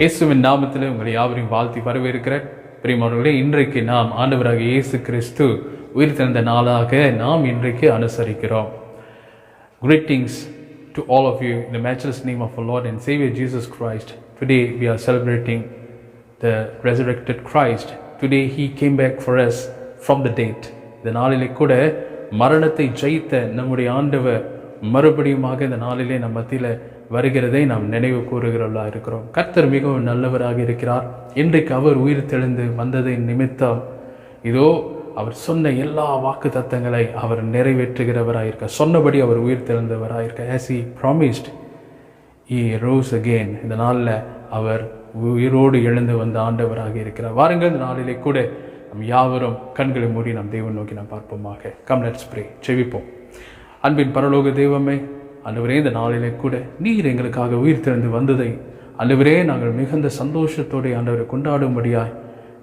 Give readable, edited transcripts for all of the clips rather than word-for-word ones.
இயேசுவின் நாமத்தில் உங்களை யாவரையும் வாழ்த்தி வரவேற்கிறேன். பிரியமானவர்களே, இன்றைக்கு நாம் ஆண்டவராக இயேசு கிறிஸ்து உயிர் தெழுந்த நாளாக நாம் இன்றைக்கு அனுசரிக்கிறோம். Greetings to all of you in the matchless name of our Lord and Savior Jesus Christ. Today we are celebrating the resurrected Christ. Today he came back for us from the dead. இந்த நாளிலே கூட மரணத்தை ஜெயித்த நம்முடைய ஆண்டவர் மறுபடியுமாக இந்த நாளிலே நம் மத்தியில் வருகிறதை நாம் நினைவு கூறுகிறவர்களா இருக்கிறோம். கர்த்தர் மிகவும் நல்லவராக இருக்கிறார். இன்றைக்கு அவர் உயிர் தெழுந்து வந்ததை நிமித்தம் இதோ அவர் சொன்ன எல்லா வாக்கு தத்தங்களை அவர் நிறைவேற்றுகிறவராயிருக்க, சொன்னபடி அவர் உயிர் தெழுந்தவராயிருக்க. as he promised, he rose again. இந்த நாளில் அவர் உயிரோடு எழுந்து வந்த ஆண்டவராக இருக்கிறார். வாருங்கள், இந்த நாளிலே கூட நம் யாவரும் கண்களை மூடி நம் தேவன் நோக்கி நாம் பார்ப்போமாக. Come let's pray. செவிப்போம். அன்பின் பரலோக தெய்வமே, ஆண்டவரே, இந்த நாளிலே கூட நீர் எங்களுக்காக உயிர் திறந்து வந்ததை ஆண்டவரே நாங்கள் மிகுந்த சந்தோஷத்தோடு ஆண்டவரை கொண்டாடும்படியாய்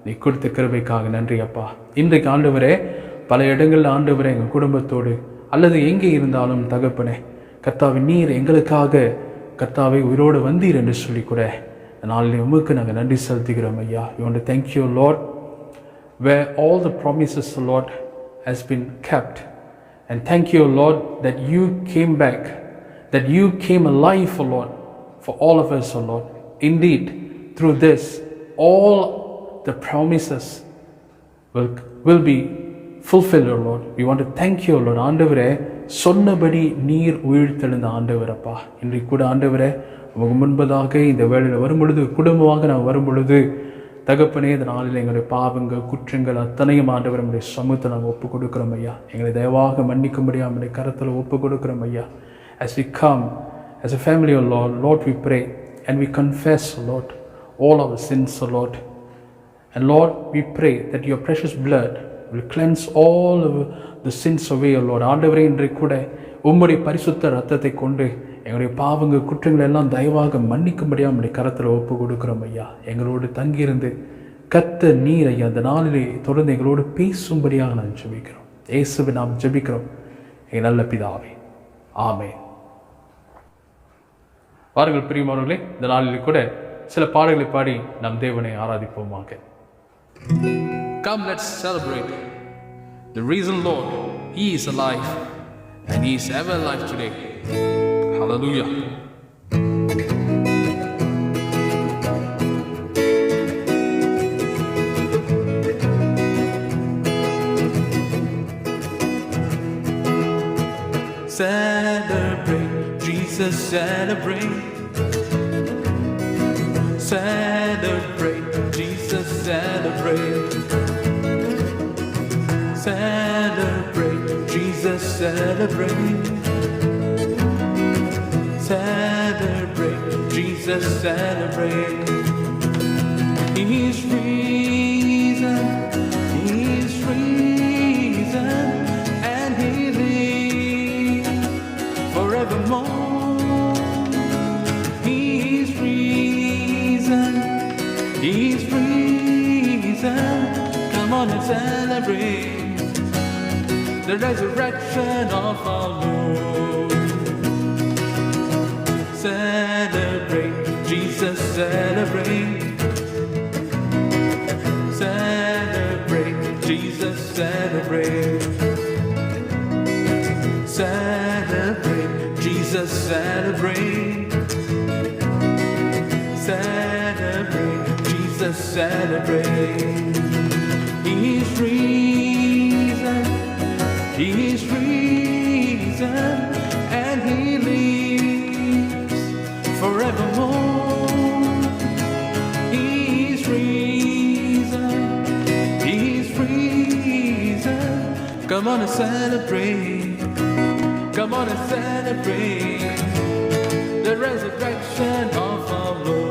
நீ கொடுத்த கிருபைக்காக நன்றி அப்பா. இன்றைக்கு ஆண்டவரே பல இடங்களில் ஆண்டவரே எங்கள் குடும்பத்தோடு அல்லது எங்கே இருந்தாலும் தகப்பனே கர்த்தாவை நீர் எங்களுக்காக கர்த்தாவை உயிரோடு வந்தீர் என்று சொல்லி கூட இந்த நாளிலே உமக்கு நாங்கள் நன்றி செலுத்துகிறோம் ஐயா. We want to thank you, Lord, where all the promises, Lord, has been kept. And thank you, Lord, that you came back, that you came alive, O Lord, for all of us, O Lord. Indeed, through this, all the promises will be fulfilled, O Lord. We want to thank you, Lord. ஆண்டவரே, சொன்னபடி நீர் உயிர் தெழுந்த ஆண்டவரப்பா. இன்றைக்கு கூட ஆண்டவரே உங்க முன்பதாக இந்த வேளையில் வரும்பொழுது, குடும்பமாக நான் வரும்பொழுது தகப்பனே, இந்த நாளில் எங்களுடைய பாவங்கள் குற்றங்கள் அத்தனையும் ஆண்டவர் நம்முடைய சமூகத்தை நாங்கள் ஒப்பு கொடுக்குறோம் ஐயா. எங்களை தயவாக மன்னிக்கும்படியாக நம்முடைய கரத்தில் ஒப்பு கொடுக்குறோம் ஐயா. As we come as a family, O Lord, Lord, we pray and we confess, Lord, all our sins, O Lord. And Lord, we pray that your precious blood will cleanse all of the sins away, O Lord. ஆண்டவரே, இன்றைக்கு கூட உம்முடைய பரிசுத்த ரத்தத்தை கொண்டு எங்களுடைய பாவங்கள் குற்றங்கள் எல்லாம் தயவாக மன்னிக்கும்படியாக நம்முடைய கரத்தில் ஒப்பு கொடுக்குறோம் ஐயா. எங்களோடு தங்கியிருந்து கத்த நீர் ஐயா அந்த நாளிலே தொடர்ந்து எங்களோடு பேசும்படியாக நான் ஜெபிக்கிறோம். இயேசுவை நாம் ஜெபிக்கிறோம் எங்கள் நல்ல பிதாவே, ஆமென். வாருங்கள் பிரியமானவர்களே, இந்த நாளில் கூட சில பாடல்களை பாடி நம் தேவனை ஆராதிப்போமாக. Come, let's celebrate the risen Lord. He is alive and he is ever alive today. Hallelujah. Celebrate, Jesus, celebrate. Celebrate, Jesus, celebrate. Celebrate, Jesus, celebrate. Celebrate, Jesus, celebrate. He's risen, he's risen, and he lives forevermore. He's risen, he's risen. Come on and celebrate the resurrection of our Lord. Celebrate, Jesus, celebrate. Celebrate, Jesus, celebrate. Celebrate, Jesus, celebrate. Celebrate, Jesus, celebrate. He's risen, he's risen, and he lives forevermore. He's risen, he's risen. Come on and celebrate, come on and celebrate the resurrection of our Lord.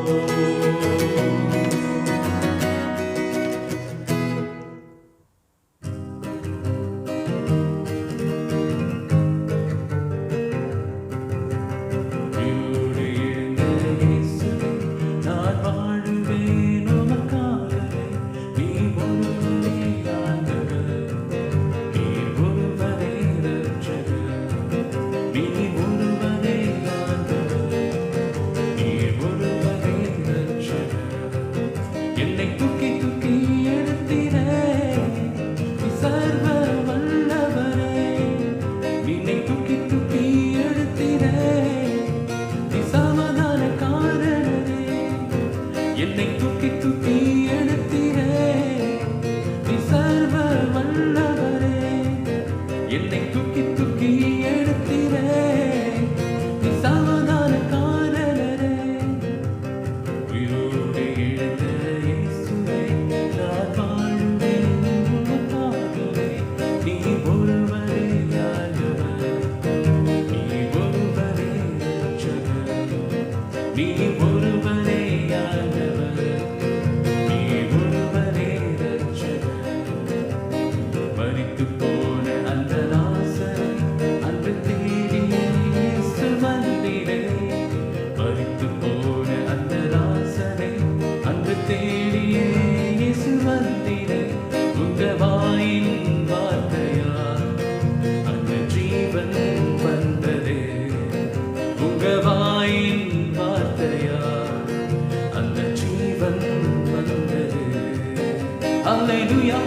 Hallelujah,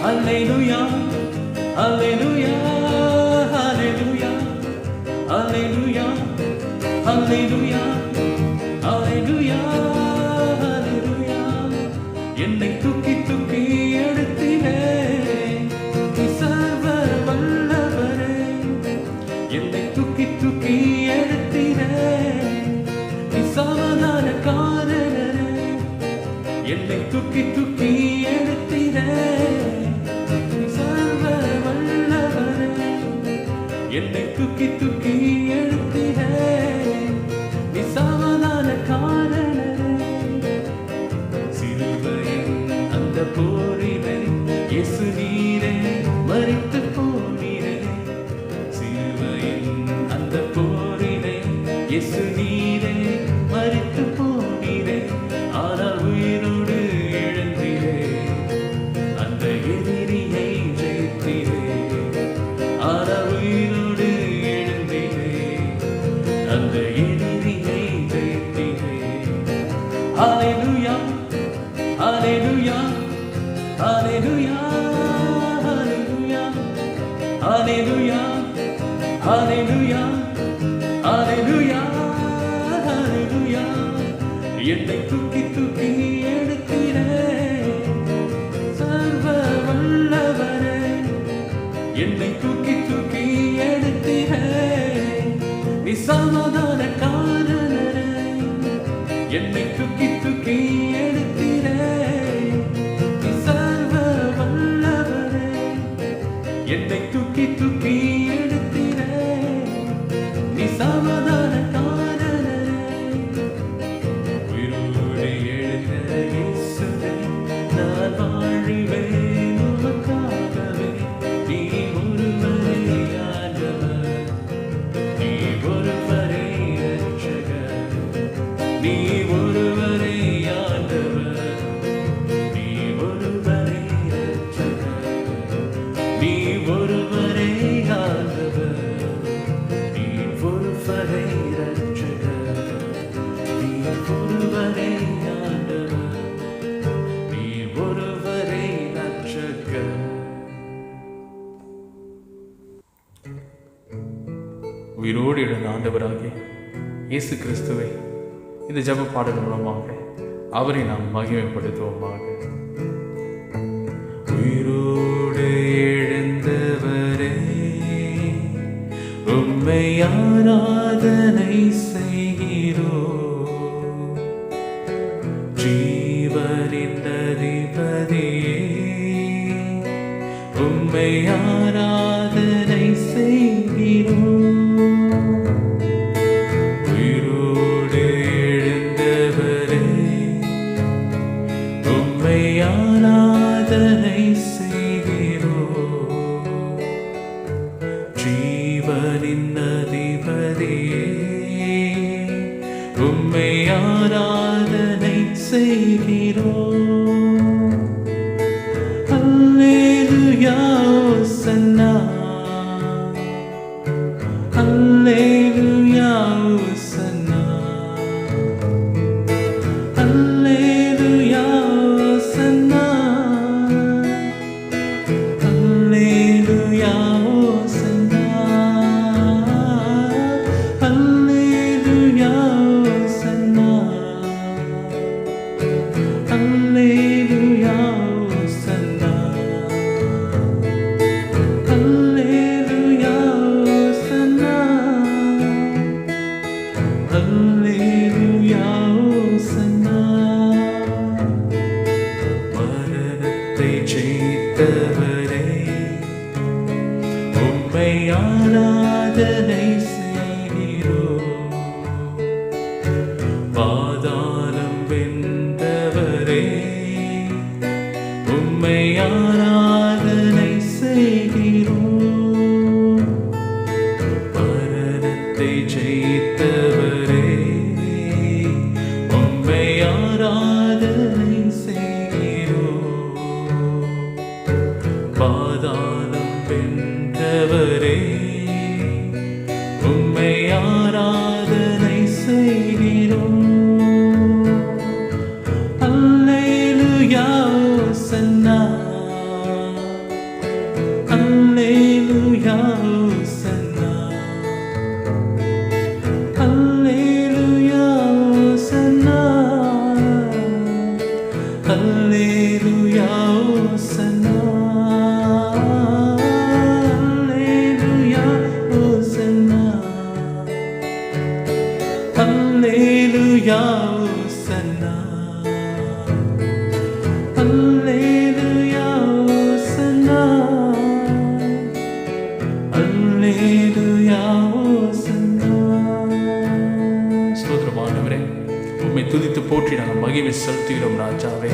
Hallelujah, Hallelujah, Hallelujah, Hallelujah, Hallelujah, Hallelujah, Hallelujah. என்னை தூக்கி தூக்கி எடுத்தீரே நீ சர்வ வல்லவரே. என்னை தூக்கி தூக்கி எடுத்தீரே நீ சமாதானக்காரரே. என்னை தூக்கி தூக்கி எடுத்தீரே நீ சர்வ வல்லவரே. என்னை தூக்கி தூக்கி எடுத்தீரே நீ சமாதானக்காரரே. சிலுவையின் அந்த போரிலே இயேசு நீரே மரித்து போனீரே. சிலுவையின் அந்த போரிலே இயேசு நீரே மரித்து போனீரே. ஆனால் உயிரோடு எழுந்தீரே அந்த எதிரியை ஜெயித்தீரே. ஆனால் உயிரோடு எழுந்தீரே அந்த எதிரியை ஜெயித்தீரே. Hallelujah, Hallelujah, Hallelujah, Hallelujah, Hallelujah, Hallelujah, Hallelujah, Hallelujah. என்னை தூக்கி தூக்கி எடுத்தீரே சர்வ வல்லவரே. என்னை தூக்கி தூக்கி எடுத்தீரே நீ சமாதானக்காரரே. என்னை தூக்கி தூக்கி எடுத்தீரே நீ சர்வ வல்லவரே. என்னை தூக்கி தூக்கி எடுத்தீரே நீ சமாதானக்காரரே. உயிரோடு எழுந்த இயேசுவே நான் வாழுவேன் உமக்காகவே. நீ ஒருவரே ஆண்டவர், நீ ஒருவரே இரட்சகர். நீ ஒருவரே ஆண்டவர், நீ ஒருவரே இரட்சகர். நீ ஒருவரே ஆண்டவர், நீ ஒருவரே இரட்சகர். நீ ஒருவரே ஆண்டவர், நீ ஒருவரே இரட்சகர். உயிரோடு எழுந்த ஆண்டவராகிய இயேசு கிறிஸ்துவை இந்த ஜெப பாடல் மூலமாக அவரை நாம் மகிமைப்படுத்துவோமாக. உயிரோடு எழுந்தவரே உம்மை ஆராதனை செய்கிறோம். ஜீவனின் அதிபதியே உம்மை ஆராதனை செய்கிறோம். உயிரோடு எழுந்தவரே உம்மை ஆராதனை செய்கிறோம். ஜீவனின் அதிபதியே உம்மை ஆராதனை செய்கிறோம். அல்லேலூயா ஓசன்னா, அல்லேலூயா ஓசன்னா, அல்லேலூயா ஓசன்னா, அல்லேலூயா ஓசன்னா, அல்லேலூயா ஓசன்னா, அல்லேலூயா ஓசன்னா, அல்லேலூயா ஓசன்னா, அல்லேலூயா ஓசன்னா. மரணத்தை ஜெயித்தவரே உம்மை ஆராதனை செய்கிறோம். பாதாளம் வென்றவரே உம்மை ஆராதனை செய்கிறோம். மரணத்தை ஜெயித்தவரே உம்மை ஆராதனை செய்கிறோம். பாதாளம் வென்றவரே உம்மை ஆராதனை செய்கிறோம். அல்லேலூயா ஓசன்னா. அல்லேலூயா ஓசன்னா, அல்லேலூயா ஓசன்னா. ஸ்தோத்திரம் ஆண்டவரே, உம்மை துதித்து போற்றி நாங்கள் மகிமை செலுத்துகிறோம் ராஜாவே.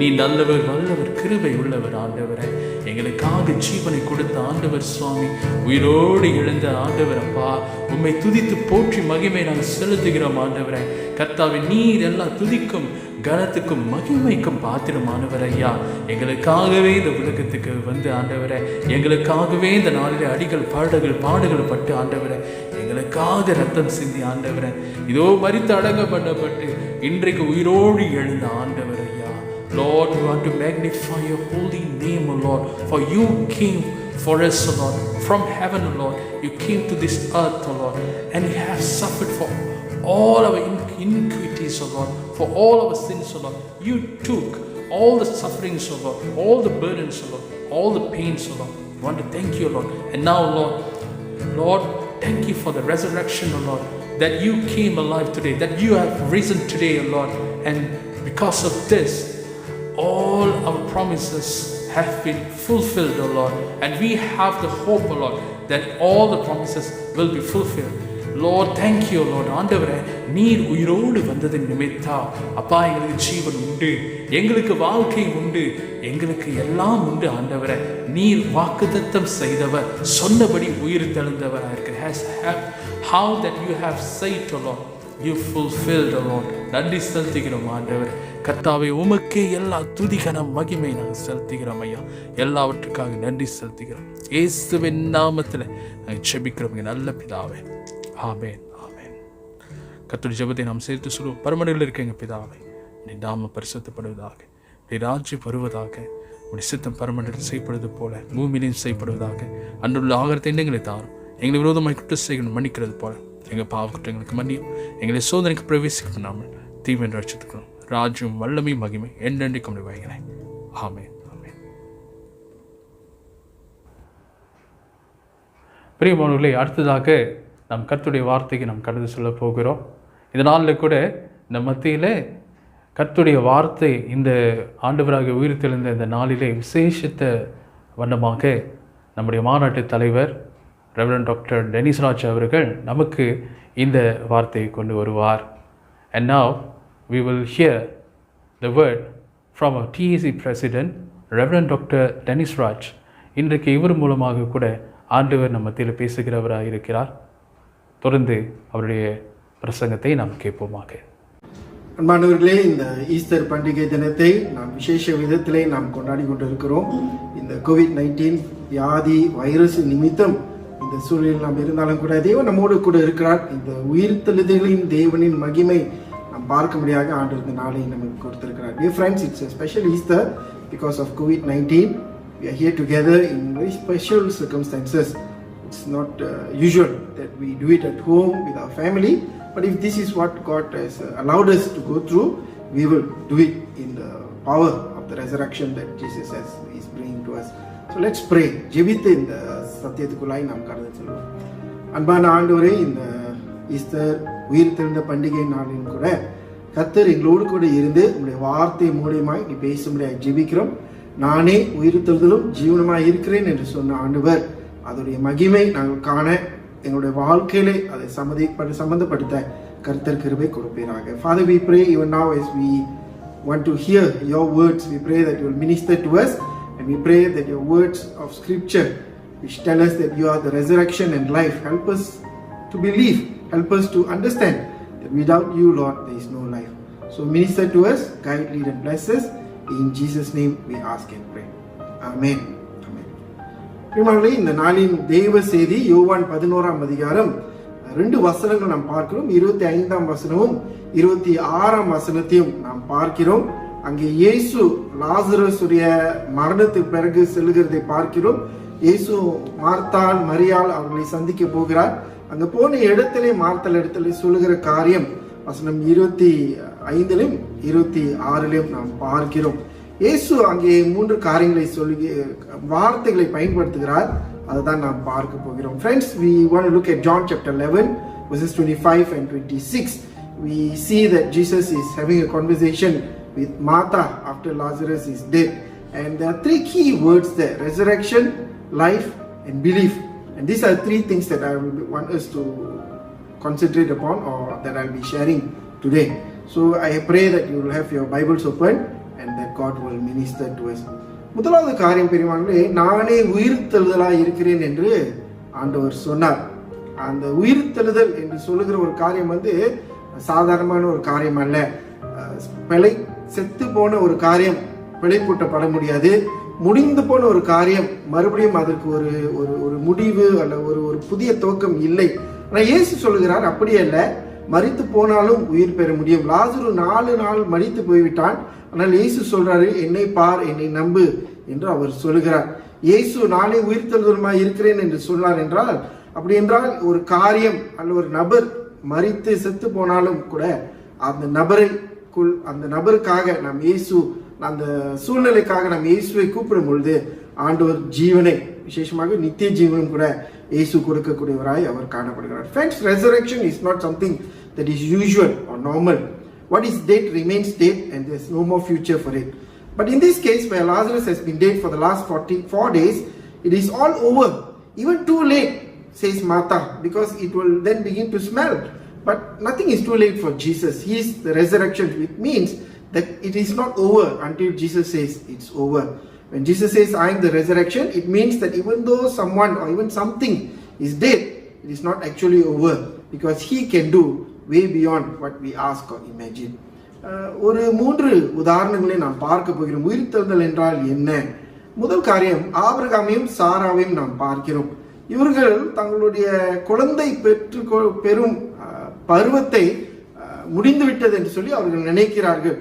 நீ நல்லவர், வல்லவர், கிருபை உள்ளவர் ஆண்டவரே. எங்களுக்காக ஜீவனை கொடுத்த ஆண்டவர் சுவாமி, உயிரோடு எழுந்த ஆண்டவர் அப்பா, உம்மை துதித்து போற்றி மகிமை நாங்கள் செலுத்துகிறோம் ஆண்டவரே. கர்த்தாவே, நீர் எல்லா துதிக்கும் கனத்துக்கும் மகிமைக்கும் பாத்திரமானவர் ஐயா. எங்களுக்காகவே இந்த உலகத்துக்கு வந்து ஆண்டவரை, எங்களுக்காகவே இந்த நாளிலே அடிகள் பாடுகள் பட்டு ஆண்டவரை, எங்களுக்காக ரத்தம் சிந்தி ஆண்டவரை, இதோ மரித்து அடங்க பண்ணப்பட்டு இன்றைக்கு உயிரோடு எழுந்த ஆண்டவர் ஐயா. Lord, we want to magnify your holy name, O Lord, for you came for us, O Lord, from heaven, O Lord. You came to this earth, O Lord, and you have suffered for all our iniquities, O Lord, for all our sins, O Lord. You took all the sufferings, O Lord, all the burdens, O Lord, all the pains, O Lord. We want to thank you, Lord. And now, Lord, thank you for the resurrection, O Lord, that you came alive today, that you have risen today, O Lord. And because of this, all our promises have been fulfilled, O Lord. And we have the hope, O Lord, that all the promises will be fulfilled. Lord, thank you, Lord. ஆண்டவரே, நீர் உயிரோடு வந்ததின் நிமித்தா அப்பா, எங்களுக்கு ஜீவன் உண்டு, எங்களுக்கு வாழ்க்கை உண்டு, எங்களுக்கு எல்லாம் உண்டு ஆண்டவரே. நீர் வாக்குத்தத்தம் செய்தவர், சொன்னபடி உயிர் தெழுந்தவராக இருக்கிற. How that you have said, O Lord, you fulfilled, O Lord. நன்றி செலுத்துகிறோம் ஆண்டவர். கர்த்தாவே, உமக்கே எல்லா துதிகன மகிமை நாங்கள் செலுத்துகிறோம் ஐயா. எல்லாவற்றுக்காக நன்றி செலுத்துகிறோம். இயேசுவின் நாமத்தில் நாங்கள் ஜெபிக்கிறோம் நல்ல பிதாவே. ஆமென், ஆமென். கர்த்தருடைய ஜெபத்தை நாம் சேர்த்து சொல்லுவோம். பரமனையில் இருக்க எங்கள் பிதாவே, நீ நாம பரிசுத்தப்படுவதாக, நீ ராஜ்யம் வருவதாக, உடைய சித்தம் பரமனையில் செய்யப்படுவது போல பூமியிலையும் செய்யப்படுவதாக. அன்றுள்ள ஆகாரத்தை எங்களை தாரும், எங்களை விரோதமாய் குற்ற செய்யணும் மன்னிக்கிறது போல எங்கள் பாவ குற்றங்களுக்கு மன்னியும், எங்களை சோதனைக்கு பிரவேசிக்க பண்ணாமல் தீமை ரட்சித்துக்கணும். ராஜ்யம் வல்லமை மகிமை என்றென்றைக்கும் வைகிறேன். ஆமென், ஆமென். பிரியமானவர்களே, அடுத்ததாக நாம் கர்த்தருடைய வார்த்தைக்கு நாம் கடந்து சொல்ல போகிறோம். இதனால் கூட இந்த மத்தியில் கர்த்தருடைய வார்த்தை இந்த ஆண்டவராக உயிர் தெழுந்த இந்த நாளிலே விசேஷித்த வண்ணமாக நம்முடைய மாநாட்டு தலைவர் ரெவரண்ட் டாக்டர் டெனிஸ் ராஜ் அவர்கள் நமக்கு இந்த வார்த்தையை கொண்டு வருவார். And now we will hear the word from our TAC President, Reverend Dr. Dennis Raj. இன்றைக்கு இவர் மூலமாக கூட ஆண்டவர் நம்ம மத்தியில் பேசுகிறவராக இருக்கிறார். தொடர்ந்து அவருடைய பிரசங்கத்தை நாம் கேட்போமாக. அன்பானவர்களே, இந்த ஈஸ்டர் பண்டிகை தினத்தை நாம் விசேஷ விதத்திலே நாம் கொண்டாடி கொண்டிருக்கிறோம். இந்த COVID-19 வியாதி வைரஸ் நிமித்தம் இந்த சூழலில் நாம் இருந்தாலும் கூட தேவன் நம்மோடு கூட இருக்கிறார். இந்த உயிர்த்தெழுதலின் தேவனின் மகிமை நாம் பார்க்கும்படியாக ஆண்டவர் இந்த நாளை நமக்கு கொடுத்திருக்கிறார். Dear friends, it's a special Easter because of COVID-19. We are here together in very special circumstances. It's not usual that we do it at home with our family, but if this is what God has allowed us to go through, we will do it in the power of the resurrection that Jesus is bringing to us. So let's pray. ஜெபித்து இந்த சத்தியத்துக்குள்ளாய் நாம் கடந்து செல்வோம். அன்பான ஆண்டவரே, இந்த Easter உயிர் தெழுந்த பண்டிகை நாளில் கூட கர்த்தர் எங்களோடு கூட இருந்து உங்களுடைய வார்த்தை மூலியமாய் நீ பேசும்படியாக ஜெபிக்கிறோம். நானே உயிர் தெழுதலும் ஜீவனமாய் இருக்கிறேன் என்று சொன்ன ஆண்டவர், அதோடைய மகிமை நாங்கள் காண எங்களுடைய வாழ்க்கையிலே அதை சம்பந்தப்படுத்த கர்த்தர் கிருபை கொடுப்பீராக. Father, we pray even now as we want to hear your words, we pray that you will minister to us, and we pray that your words of scripture which tell us that you are the resurrection and life, help us to believe, help us to understand that without you, Lord, there is no life. So minister to us, guide, lead and bless us. In Jesus' name we ask and pray. Amen. பிரியமானவர்களே, இந்த நாளின் தேவ செய்தி யோவான் 11ஆம் அதிகாரம் 2 வசனங்கள் நாம் பார்க்கிறோம். 25ஆம் வசனமும் 26ஆம் வசனத்தையும் நாம் பார்க்கிறோம். அங்கே இயேசு லாசருடைய மரணத்துக்கு பிறகு செல்லுகிறதை பார்க்கிறோம். இயேசு மார்த்தாள் மரியாள் அவர்களை சந்திக்க போகிறார். அங்க போன இடத்திலே மார்த்தாள் இடத்திலே சொல்லுகிற காரியம் வசனம் 25லும் 26லும் நாம் பார்க்கிறோம். இயேசு அங்கே 3 காரியங்களை சொல்லி வார்த்தைகளை பயன்படுத்துகிறார். அதுதான் நாம் பார்க்க போகிறோம். Friends, we want to look at John chapter 11 verses 25 and 26. We see that Jesus is having a conversation with Martha after Lazarus is dead. And there are three key words there: resurrection, life, and belief. And these are three things that I want us to concentrate upon, or that I'll be sharing today. So I pray that you will have your Bibles open and that God will minister to us. முதலாவது காரியம் பெரியவாங்களே, நானே உயிர்த்தெழுதலாய் இருக்கிறேன் என்று ஆண்டவர் சொன்னார். அந்த உயிர்த்தெழுதல் என்று சொல்லுகிற ஒரு காரியம் சாதாரணமான ஒரு காரியம் அல்ல. செத்து போன ஒரு காரியம் பிழைப்பூட்டப்பட முடியாது. முடிந்து போன ஒரு காரியம் மறுபடியும் அதற்கு ஒரு ஒரு முடிவு அல்ல ஒரு புதிய துவக்கம் இல்லை. ஆனால் இயேசு சொல்லுகிறார், அப்படி அல்ல, மரித்து போனாலும் உயிர் பெற முடியும். லாசரு 4 நாள் மரித்து போய்விட்டான். ஆனால் இயேசு சொல்றாரு, என்னை பார், என்னை நம்பு என்று அவர் சொல்லுகிறார். இயேசு நானே உயிர்த்தெழுதலுமாய் இருக்கிறேன் என்று சொன்னார் என்றால், அப்படி என்றால் ஒரு காரியம் அல்ல ஒரு நபர் மரித்து செத்து போனாலும் கூட அந்த நபருக்காக நாம் இயேசு, அந்த சூழ்நிலைக்காக நாம் இயேசுவை கூப்பிடும் பொழுது ஆண்டவர் ஜீவனை, விசேஷமாக நித்திய ஜீவனும் கூட இயேசு கொடுக்கக்கூடியவராய் அவர் காணப்படுகிறார். Friends, resurrection is not something that is usual or normal. What is dead remains dead and there is no more future for it. But in this case, where Lazarus has been dead for the last 44 days, it is all over. Even too late, says Martha, because it will then begin to smell. But nothing is too late for Jesus. He is the resurrection. It means that it is not over until Jesus says it's over. When Jesus says, I am the resurrection, it means that even though someone or even something is dead, it is not actually over, because He can do way beyond what we ask or imagine. ஒரு 3 உதாரணங்களை நாம் பார்க்க போகிறோம். உயிர்த்தெழுதல் என்றால் என்ன? முதல் காரியம், ஆபிரகாமையும் சாராவையும் நாம் பார்க்கிறோம். இவர்கள் தங்களுடைய குழந்தை பெறும் பருவத்தை முடிந்துவிட்டது என்று சொல்லி அவர்கள் நினைக்கிறார்கள்.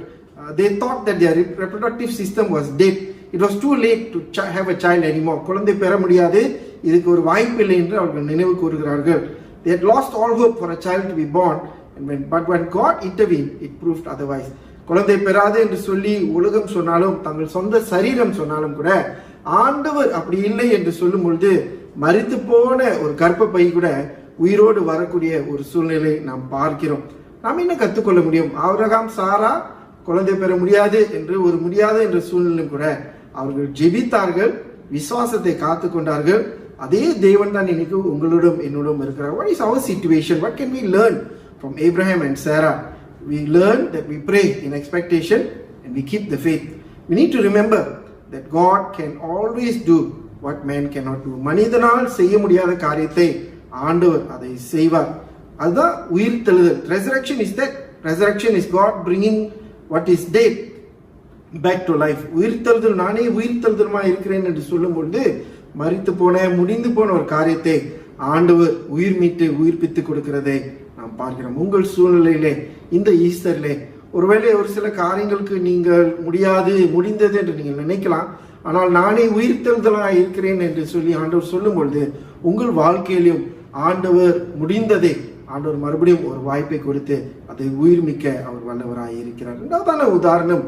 They thought that their reproductive system was dead. It was too late to have a child anymore. குழந்தை பெற முடியாது, இதுக்கு ஒரு வாய்ப்பு இல்லை என்று அவர்கள் நினைவு கூறுகிறார்கள். They had lost all hope for a child to be born, but when God intervened, it proved otherwise. குழந்தை பெறாது என்று சொல்லி உலகம் சொன்னாலும், தங்கள் சொந்த சரீரம் சொன்னாலும் கூட, ஆண்டவர் அப்படி இல்லை என்று சொல்லும் பொழுது மரித்து போன ஒரு கர்ப்பப்பை கூட உயிரோடு வரக்கூடிய ஒரு சூழ்நிலை நாம் பார்க்கிறோம். நாம் என்ன கற்றுக்கொள்ள முடியும்? ஆபிரகாம், சாரா குழந்தை பெற முடியாது என்று ஒரு முடியாத என்ற சூழ்நிலை கூட அவர்கள் ஜெபித்தார்கள், விசுவாசத்தை காத்து கொண்டார்கள். அதே தேவன் தான் இன்னைக்கு உங்களோடும் என்னோடும் இருக்கிறார். What is our situation? What can we learn from Abraham and Sarah? We learn that we pray in expectation and we keep the faith. We need to remember that God can always do what man cannot do. மனிதனால் செய்ய முடியாத காரியத்தை ஆண்டவர் அதை செய்வார். அதுதான் உயிர்த்தெழுதல். Resurrection is that. Resurrection is God bringing what is dead back to life. உயிர்த்தெழுதல், நானே உயிர்த்தெழுதலுமாய் இருக்கிறேன் என்று சொல்லும் பொழுது மரித்து போன முடிந்து போன ஒரு காரியத்தை ஆண்டவர் உயிர் மீட்டு உயிர்ப்பித்து கொடுக்கிறதை நாம் பார்க்கிறோம். உங்கள் சூழ்நிலையிலே இந்த ஈஸ்டர்லே ஒருவேளை ஒரு சில காரியங்களுக்கு நீங்கள் முடிந்தது என்று நீங்கள் நினைக்கலாம். ஆனால் நானே உயிர்த்தெழுதலாய் இருக்கிறேன் என்று சொல்லி ஆண்டவர் சொல்லும் பொழுது உங்கள் வாழ்க்கையிலும் ஆண்டவர் முடிந்ததை ஆண்டவர் மறுபடியும் ஒரு வாய்ப்பை கொடுத்து அதை உயிர்மிக்க அவர் வல்லவராய் இருக்கிறார். இரண்டாவதான உதாரணம்,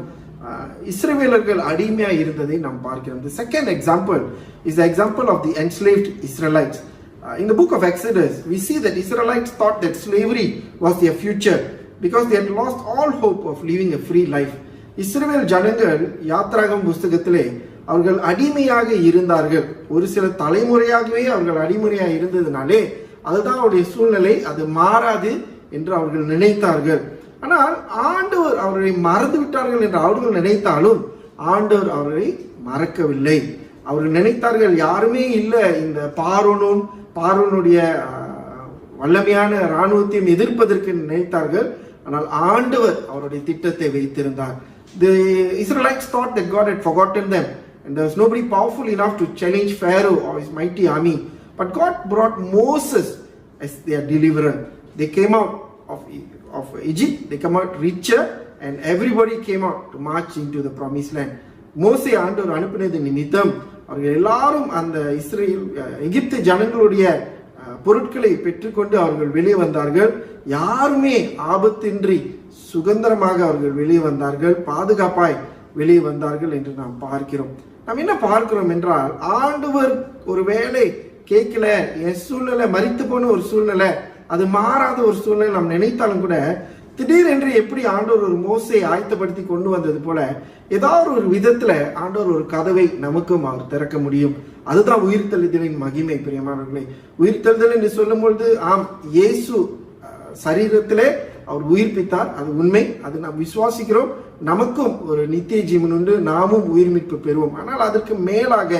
இஸ்ரவேலர்கள் அடிமையாக இருந்ததை நாம் பார்க்கிறோம். The second example is the example of the enslaved Israelites. In the book of Exodus, we see that Israelites thought that slavery was their future because they had lost all hope of living a free life. இஸ்ரவேல் ஜனங்கள் யாத்ராகம் புஸ்தகத்திலே அவர்கள் அடிமையாக இருந்தார்கள். ஒரு சில தலைமுறையாகவே அவர்கள் அடிமையாக இருந்ததுனாலே அதுதான் அவருடைய சூழ்நிலை, அது மாறாது என்று அவர்கள் நினைத்தார்கள். ஆனால் ஆண்டவர் அவர்களை மறந்து விட்டார்கள் என்று அவர்கள் நினைத்தாலும் ஆண்டவர் அவர்களை மறக்கவில்லை. அவர்கள் நினைத்தார்கள் யாருமே இல்லை, இந்த பார்வோனுடைய வல்லமையான இராணுவத்தையும் எதிர்ப்பதற்கு நினைத்தார்கள். ஆனால் ஆண்டவர் அவருடைய திட்டத்தை வைத்திருந்தார். The Israelites thought that God had forgotten them and there was nobody powerful enough to challenge Pharaoh or his mighty army. But God brought Moses as their deliverer. They came out of Egypt, they came out richer and everybody came out to march into the promised land. மோசே ஆண்டவர் அனுப்பினது நிமித்தம் அவர்கள் எல்லாரும் அந்த எகிப்து ஜனங்களுடைய பொருட்களை பெற்றுக்கொண்டு அவர்கள் வெளியே வந்தார்கள். யாருமே ஆபத்தின்றி சுதந்திரமாக அவர்கள் வெளியே வந்தார்கள், பாதுகாப்பாய் வெளியே வந்தார்கள் என்று நாம் பார்க்கிறோம். நாம் என்ன பார்க்கிறோம் என்றால், ஆண்டவர் ஒரு வேளை கேட்கல, என் சூழ்நிலை மரித்து போன ஒரு சூழ்நிலை, அது மாறாத ஒரு சூழ்நிலை நாம் நினைத்தாலும் கூட திடீரென்று எப்படி ஆண்டவர் ஒரு மோசையை ஆயத்தப்படுத்தி கொண்டு வந்தது போல ஏதாவது ஒரு விதத்துல ஆண்டவர் ஒரு கதவை நமக்கும் அவர் திறக்க முடியும். அதுதான் உயிர்த்தெழுதலின் மகிமை. பிரியமானவர்களே, உயிர்த்தெழுதல் என்று சொல்லும் பொழுது ஆம், இயேசு சரீரத்திலே அவர் உயிர்ப்பித்தார், அது உண்மை, அது நாம் விசுவாசிக்கிறோம். நமக்கும் ஒரு நித்திய ஜீவன் உண்டு, நாமும் உயிர் மீட்பு பெறுவோம். ஆனால் அதற்கு மேலாக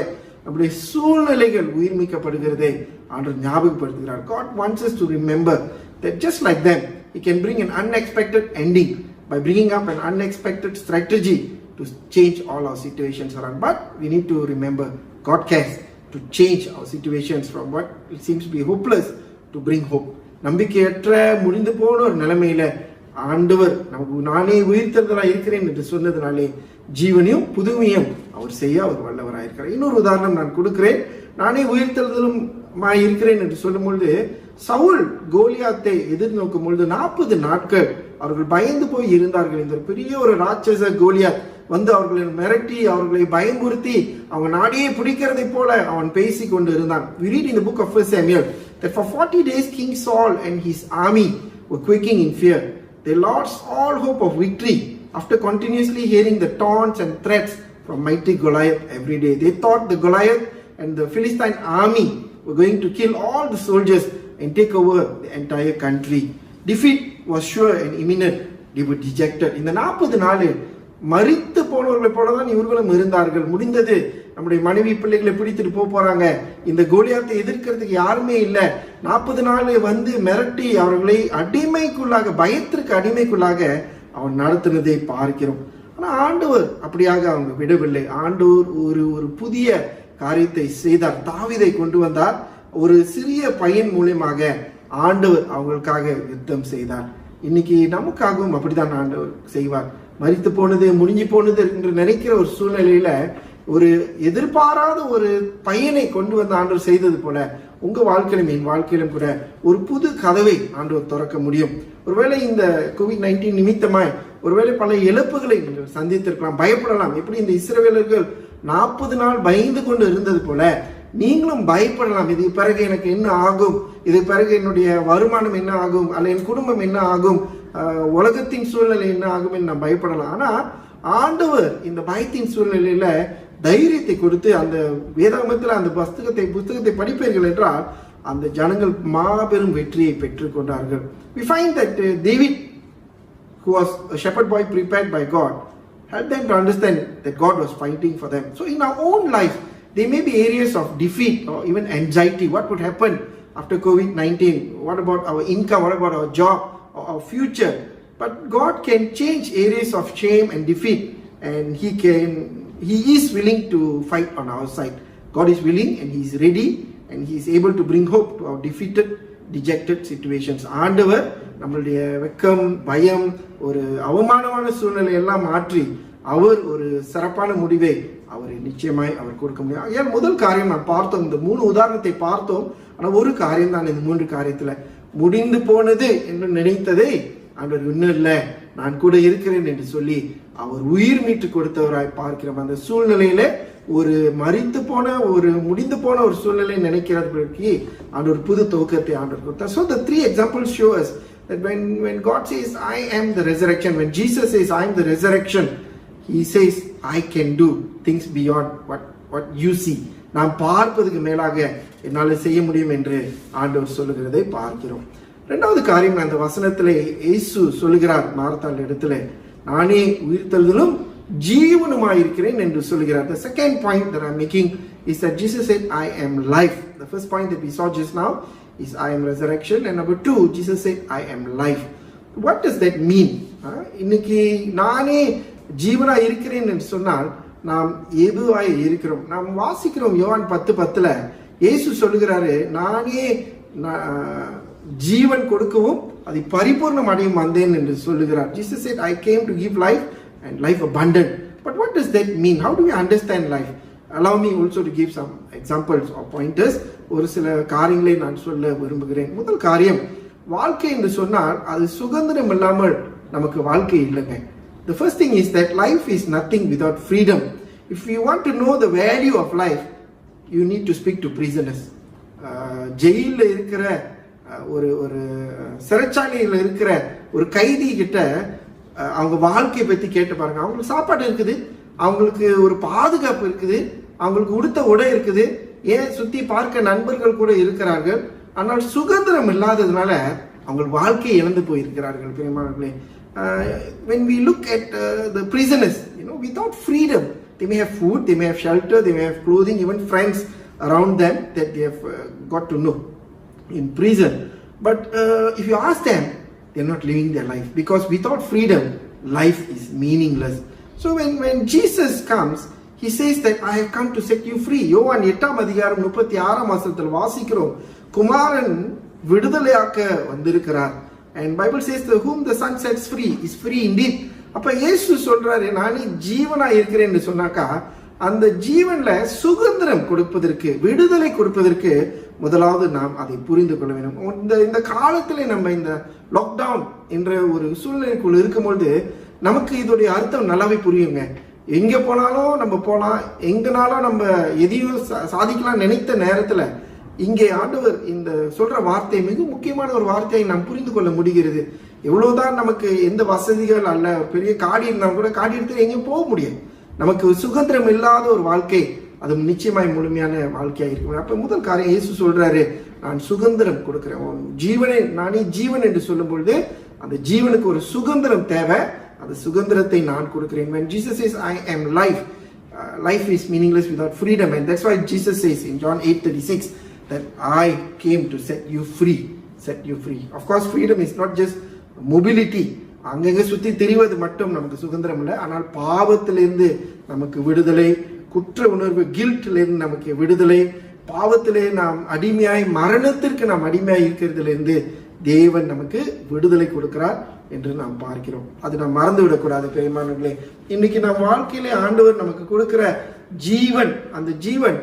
நம்முடைய சூழ்நிலைகள் உயிர்மிக்கப்படுகிறதை ஆண்டவர் ஞாபகப்படுத்துகிறார். God wants us to remember that just like them, He can bring an unexpected ending by bringing up an unexpected strategy to change all our situations around. But we need to remember, God cares to change our situations from what it seems to be hopeless to bring hope. நம்பிக்கையற்ற முடிந்து போன ஒரு நிலைமையில ஆண்டவர் நமக்கு நானே உயிர்த்தெழுதலாக இருக்கிறேன் என்று சொன்னதுனாலே ஜீவனையும் புதுமையும் அவர் செய்ய அவர் வல்லவராயிருக்கிறார். இன்னொரு உதாரணம் நான் கொடுக்கிறேன். நானே உயிர்த்தெழுதலும் இருக்கிறேன் என்று சொல்லும் பொழுது, சவுல் கோலியாத்தை எதிர்நோக்கும் பொழுது 40 நாட்கள் அவர்கள் பயந்து போய் இருந்தார்கள். இந்த பெரிய ஒரு ராட்சச கோலியாத் வந்து அவர்களை மிரட்டி அவர்களை பயமுறுத்தி அவங்க நாடியே பிடிக்கிறதை போல அவன் பேசி கொண்டு இருந்தான். We read in the book of 1 Samuel that for 40 days King Saul and his army were quaking in fear. They lost all hope of victory after continuously hearing the taunts and threats from mighty Goliath every day. They thought the Goliath and the Philistine army were going to kill all the soldiers and take over the entire country. Defeat was sure and imminent. They were dejected. இந்த 40 நாளில் மரித்து போனவர்களை போலதான் இவர்களும் இருந்தார்கள். முடிந்தது, நம்முடைய மனைவி பிள்ளைகளை பிடித்துட்டு போறாங்க, இந்த கோலியாத்தை எதிர்க்கிறதுக்கு யாருமே இல்லை. 40 நாள் வந்து மிரட்டி அவர்களை அடிமைக்குள்ளாக, பயத்திற்கு அடிமைக்குள்ளாக அவன் நடத்தினதை பார்க்கிறோம். ஆனா ஆண்டவர் அப்படியாக அவங்க விடவில்லை. ஆண்டவர் ஒரு புதிய காரியத்தை செய்தார். தாவீதை கொண்டு வந்தார். ஒரு சிறிய பையன் மூலமாக ஆண்டவர் அவங்களுக்காக யுத்தம் செய்தார். இன்னைக்கு நமக்காகவும் அப்படித்தான் ஆண்டவர் செய்வார். மரித்து போனது, முடிஞ்சு போனது என்று நினைக்கிற ஒரு சூழ்நிலையில ஒரு எதிர்பாராத ஒரு பையனை கொண்டு வந்து ஆண்டவர் செய்தது போல உங்க வாழ்க்கையிலும் என் வாழ்க்கையிலும் கூட ஒரு புது கதவை ஆண்டவர் திறக்க முடியும். ஒருவேளை இந்த COVID-19 நிமித்தமாய் ஒருவேளை பல இழப்புகளை சந்தித்திருக்கலாம், பயப்படலாம். எப்படி இந்த இஸ்ரவேலர்கள் 40 நாள் பயந்து கொண்டு இருந்தது போல நீங்களும் பயப்படலாம். இதுக்கு பிறகு எனக்கு என்ன ஆகும், இதுக்கு பிறகு என்னுடைய வருமானம் என்ன ஆகும், அல்ல என் குடும்பம் என்ன ஆகும், உலகத்தின் சூழ்நிலை என்ன ஆகும் என்று நான் பயப்படலாம். ஆனா ஆண்டவர் இந்த பயத்தின் சூழ்நிலையில தைரியத்தை கொடுத்து அந்த வேதாகமத்தில் அந்த புத்தகத்தை படிப்பீர்கள் என்றால் அந்த ஜனங்கள் மாபெரும் வெற்றியை பெற்றுக் கொண்டார்கள். We find that David, who was a shepherd boy prepared by God, helped them to understand that God was fighting for them. So in our own life, there may be areas of defeat or even anxiety. What would happen after COVID-19? What about our income? What about our job or our future? But God can change areas of shame and defeat, and He is willing to fight on our side. God is willing and He is ready and He is able to bring hope to our defeated, dejected situations. ஆண்டவர் நம்மளுடைய வெக்கம், பயம், ஒரு அவமானமான சூழ்நிலை எல்லாம் மாற்றி அவர் ஒரு சிறப்பான முடிவை அவர் நிச்சயமாய் அவர் கொடுக்க முடியும். ஏன் முதல் காரியம் நான் பார்த்தோம், இந்த 3 உதாரணத்தை பார்த்தோம். ஆனால் ஒரு காரியம் தான் இந்த 3 காரியத்துல முடிந்து போனது என்று நினைத்ததை ஆண்டவர் இன்னும் இல்லை, நான் கூட இருக்கிறேன் என்று சொல்லி அவர் உயிர் மீட்டு கொடுத்தவராய் பார்க்கிறோம். அந்த சூழ்நிலையில ஒரு மரித்து போன ஒரு முடிந்து போன ஒரு சூழ்நிலை நினைக்கிறதுக்கு ஆண்டவர் புது துவக்கத்தை ஆண்டவர் கொடுத்தார். So the 3 examples show us that when God says I am the resurrection, when Jesus says I am the resurrection, He says I can do things beyond what you see. நாம் பார்ப்பதுக்கு மேலாக என்னால் செய்ய முடியும் என்று ஆண்டவர் சொல்லுகிறதை பார்க்கிறோம். 2வது காரியம், அந்த வசனத்திலே இயேசு சொல்லுகிறார் மார்த்தாள் இடத்துல, நானே உயிர்த்தெழுதலும் ஜீவனுமாயிருக்கிறேன் என்று சொல்லுகிறார். The second point that I'm making is that Jesus said I am life. The first point that we saw just now is I am resurrection, and number 2, Jesus said I am life. What does that mean? இன்னைக்கு நானே ஜீவனா இருக்கிறேன் என்று சொன்னால் நாம் எதுவாய் இருக்கிறோம்? நாம் வாசிக்கிறோம் யோவான் 10:10 இயேசு சொல்லுகிறாரு, நானே ஜீவன் கொடுக்கவும் அதை பரிபூர்ணம் அடையும் வந்தேன் என்று சொல்லுகிறார். Jesus said I came to give life and life abundant. But what does that mean? How do we understand life? Allow me also to give some examples or pointers. ஒரு சில காரியங்களை நான் சொல்ல விரும்புகிறேன். முதல் காரியம், வாழ்க்கை என்று சொன்னால் அது சுதந்திரம் இல்லாமல் நமக்கு வாழ்க்கை இல்லைங்க. The first thing is that life is nothing without freedom. If you want to know the value of life, you need to speak to prisoners. ஜெயிலில் இருக்கிற ஒரு ஒரு சிறைச்சாலையில் இருக்கிற ஒரு கைதி கிட்ட அவங்க வாழ்க்கையை பற்றி கேட்டு பாருங்க. அவங்களுக்கு சாப்பாடு இருக்குது, அவங்களுக்கு ஒரு பாதுகாப்பு இருக்குது, அவங்களுக்கு உடுத்த உடை இருக்குது, ஏன் சுற்றி பார்க்க நண்பர்கள் கூட இருக்கிறார்கள். ஆனால் சுதந்திரம் இல்லாததுனால அவங்க வாழ்க்கையை இழந்து போயிருக்கிறார்கள். பிரியமானவர்களே, when we look at the prisoners, without freedom, they may have food, they may have shelter, they may have clothing, even friends around them that they have got to know in prison. But if you ask them, they are not living their life, because without freedom, life is meaningless. So when Jesus comes, he says that I have come to set you free. யோவான் 8:36 வாசிக்கிறோம், குமாரன் விடுதலையாக்க வந்திருக்கிறார். And Bible says that whom the son sets free is free indeed. அப்ப இயேசு சொல்றாரு, நானே ஜீவனா இருக்கிறேன்னு சொன்னாக்கா, அந்த ஜீவன்ல சுதந்திரம் கொடுப்பதற்கு, விடுதலை கொடுப்பதற்கு முதலாவது நாம் அதை புரிந்து கொள்ள வேண்டும். இந்த காலத்துல நம்ம இந்த லாக்டவுன் என்ற ஒரு சூழ்நிலைக்குள் இருக்கும்பொழுது நமக்கு இதோடைய அர்த்தம் நல்லாவே புரியுங்க. எங்க போனாலும் நம்ம போகலாம், எங்கனாலும் நம்ம எதையும் சாதிக்கலாம் நினைத்த நேரத்துல இங்கே ஆண்டவர் இந்த சொல்ற வார்த்தை மிக முக்கியமான ஒரு வார்த்தையை நாம் புரிந்து கொள்ள முடிகிறது. எவ்வளவுதான் நமக்கு எந்த வசதிகள் அல்ல, பெரிய காடி இருந்தாலும் கூட காடி எடுத்து எங்கேயும் போக முடியாது. நமக்கு சுதந்திரம் இல்லாத ஒரு வாழ்க்கை அது நிச்சயமாய் முழுமையான வாழ்க்கையாக இருக்கும். அப்ப முதல் காரியம் இயேசு சொல்றாரு, நான் சுதந்திரம் கொடுக்கிறேன், ஜீவனை நானே ஜீவன் என்று சொல்லும் பொழுது அந்த ஜீவனுக்கு ஒரு சுதந்திரம் தேவை. அந்த சுதந்திரத்தை நான் கொடுக்கிறேன். When Jesus says I am life, life is meaningless without freedom, and that's why Jesus says in John 8:36 that I came to set you free. Set you free. Of course, freedom is not just mobility. அங்கங்க சுத்தி தெரிவது மட்டும் நமக்கு சுதந்திரம் இல்லை. ஆனால் பாவத்திலிருந்து நமக்கு விடுதலை, குற்ற உணர்வு கில்ட்டிலிருந்து நமக்கு விடுதலை, பாவத்திலே நாம் அடிமையாய் மரணத்திற்கு நாம் அடிமையாய் இருக்கிறதுலேருந்து தேவன் நமக்கு விடுதலை கொடுக்கிறார் என்று நாம் பார்க்கிறோம். அது நாம் மறந்து விடக்கூடாது. பெரியமானவர்களே, இன்னைக்கு நம் வாழ்க்கையிலே ஆண்டவர் நமக்கு கொடுக்கிற ஜீவன், அந்த ஜீவன்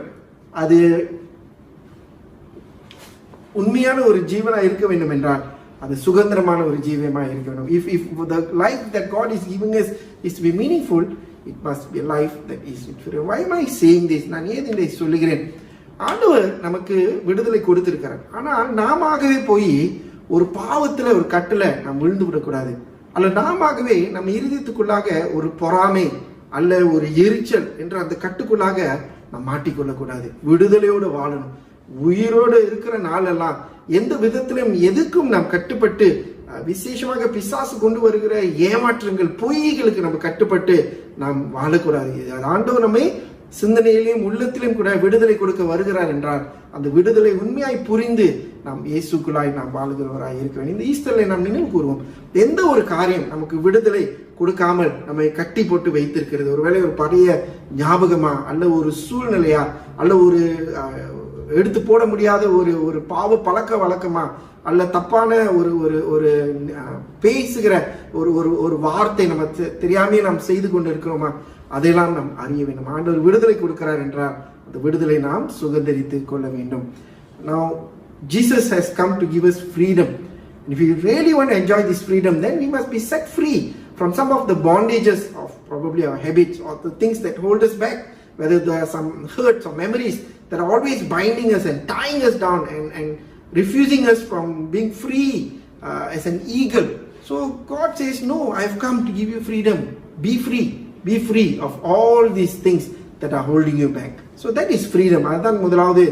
அது உண்மையான ஒரு ஜீவனா இருக்க வேண்டும் என்றால் அது சுதந்திரமான ஒரு ஜீவமா இருக்க வேண்டும். If the life that God is giving us is to be meaningful, it must be a life that is free. Why am I saying this? நான் ஏன் இதை சொல்லுகிறேன்? ஆண்டவர் நமக்கு விடுதலை கொடுத்திருக்கிறார். ஆனால் நாமவே போய் ஒரு பாவத்துல ஒரு கட்டுல நாம் விழுந்து விடக்கூடாது. அல்ல நாமவே நம்ம இருதயத்துக்குள்ளாக ஒரு பொறாமை அல்ல ஒரு எரிச்சல் என்ற அந்த கட்டுக்குள்ளாக நாம் மாட்டிக்கொள்ளக்கூடாது. விடுதலையோடு வாழணும். உயிரோடு இருக்கிற நாளெல்லாம் எந்த விதத்திலும் எதுக்கும் நாம் கட்டுப்பட்டு, விசேஷமாக பிசாசு கொண்டு வருகிற ஏமாற்றங்கள் பொய்களுக்கு நம்ம கட்டுப்பட்டு நாம் வாழக்கூடாது. ஆண்டவர் நம்மை சிந்தனையிலையும் உள்ளத்திலும் கூட விடுதலை கொடுக்க வருகிறார் என்றால் அந்த விடுதலை உண்மையாய் புரிந்து நாம் இயேசுக்குள்ளாய் நாம் வாழுகிறவராய் இருக்க வேண்டும். இந்த ஈஸ்டர்ல நாம் நினைவு கூறுவோம், எந்த ஒரு காரியம் நமக்கு விடுதலை கொடுக்காமல் நம்மை கட்டி போட்டு வைத்திருக்கிறது, ஒருவேளை ஒரு பழைய ஞாபகமா அல்ல ஒரு சூழ்நிலையா அல்ல ஒரு எடுத்து போட முடியாத ஒரு பாவ பழக்க வழக்கமா அல்ல தப்பான ஒரு ஒரு ஒரு பேசுகிற ஒரு ஒரு ஒரு வார்த்தை நம்ம தெரியாமே நாம் செய்து கொண்டு இருக்கிறோமா, அதையெல்லாம் நாம் அறிய வேண்டும். ஆண்டவர் விடுதலை கொடுக்கிறார் என்றால் அந்த விடுதலை நாம் சுதந்திரித்து கொள்ள வேண்டும். Now Jesus has come to give us freedom. And if we really want to enjoy this freedom, then we must be set free from some of the bondages of probably our habits or the things that hold us back, whether there are some hurts or memories that are always binding us and tying us down and refusing us from being free as an eagle. So God says, no, I have come to give you freedom. Be free. Be free of all these things that are holding you back. So that is freedom. அதுதான் முதலாவது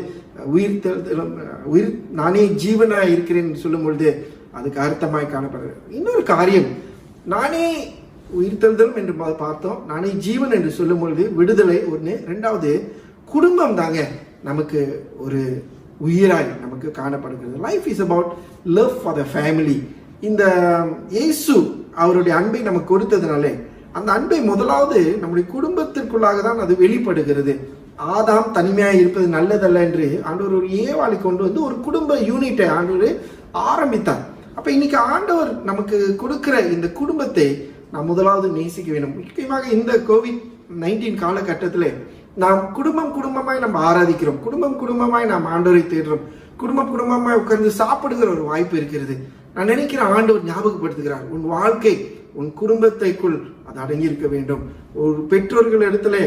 உயிர் நானே ஜீவனா இருக்கிறேன் சொல்லும் பொழுது அதுக்கு அர்த்தமாய் காணப்படுகிறது. இன்னொரு காரியம், நானே உயிர்த்தெழுதலும் என்று பார்த்தோம், நானே ஜீவன் என்று சொல்லும் பொழுது விடுதலை ஒன்று. ரெண்டாவது, குடும்பம் தாங்க நமக்கு ஒரு உயிராய் நமக்கு காணப்படுகிறது. Life is about love for the family. இந்த இயேசு அவருடைய அன்பை நமக்கு கொடுத்ததுனாலே அந்த அன்பை முதலாவது நம்முடைய குடும்பத்திற்குள்ளாக தான் அது வெளிப்படுகிறது. ஆதாம் தனிமையாக இருப்பது நல்லதல்ல என்று ஆண்டவர் ஒரு ஏவாளை கொண்டு வந்து ஒரு குடும்ப யூனிட்டை ஆண்டவர் ஆரம்பித்தார். அப்ப இன்னைக்கு ஆண்டவர் நமக்கு கொடுக்கிற இந்த குடும்பத்தை நாம் முதலாவது நேசிக்க வேண்டும். முக்கியமாக இந்த COVID-19 காலகட்டத்தில் நாம் குடும்பமாய் நம்ம ஆராதிக்கிறோம், குடும்பமாய் நாம் ஆண்டவரை தேடுறோம், குடும்பமாய் உட்கார்ந்து சாப்பிடுகிற ஒரு வாய்ப்பு இருக்கிறது. நான் நினைக்கிறேன் ஆண்டவர் ஞாபகப்படுத்துகிறார், உன் வாழ்க்கை உன் குடும்பத்தைக்குள் அது அடங்கியிருக்க வேண்டும். ஒரு பெற்றோர்கள் இடத்துல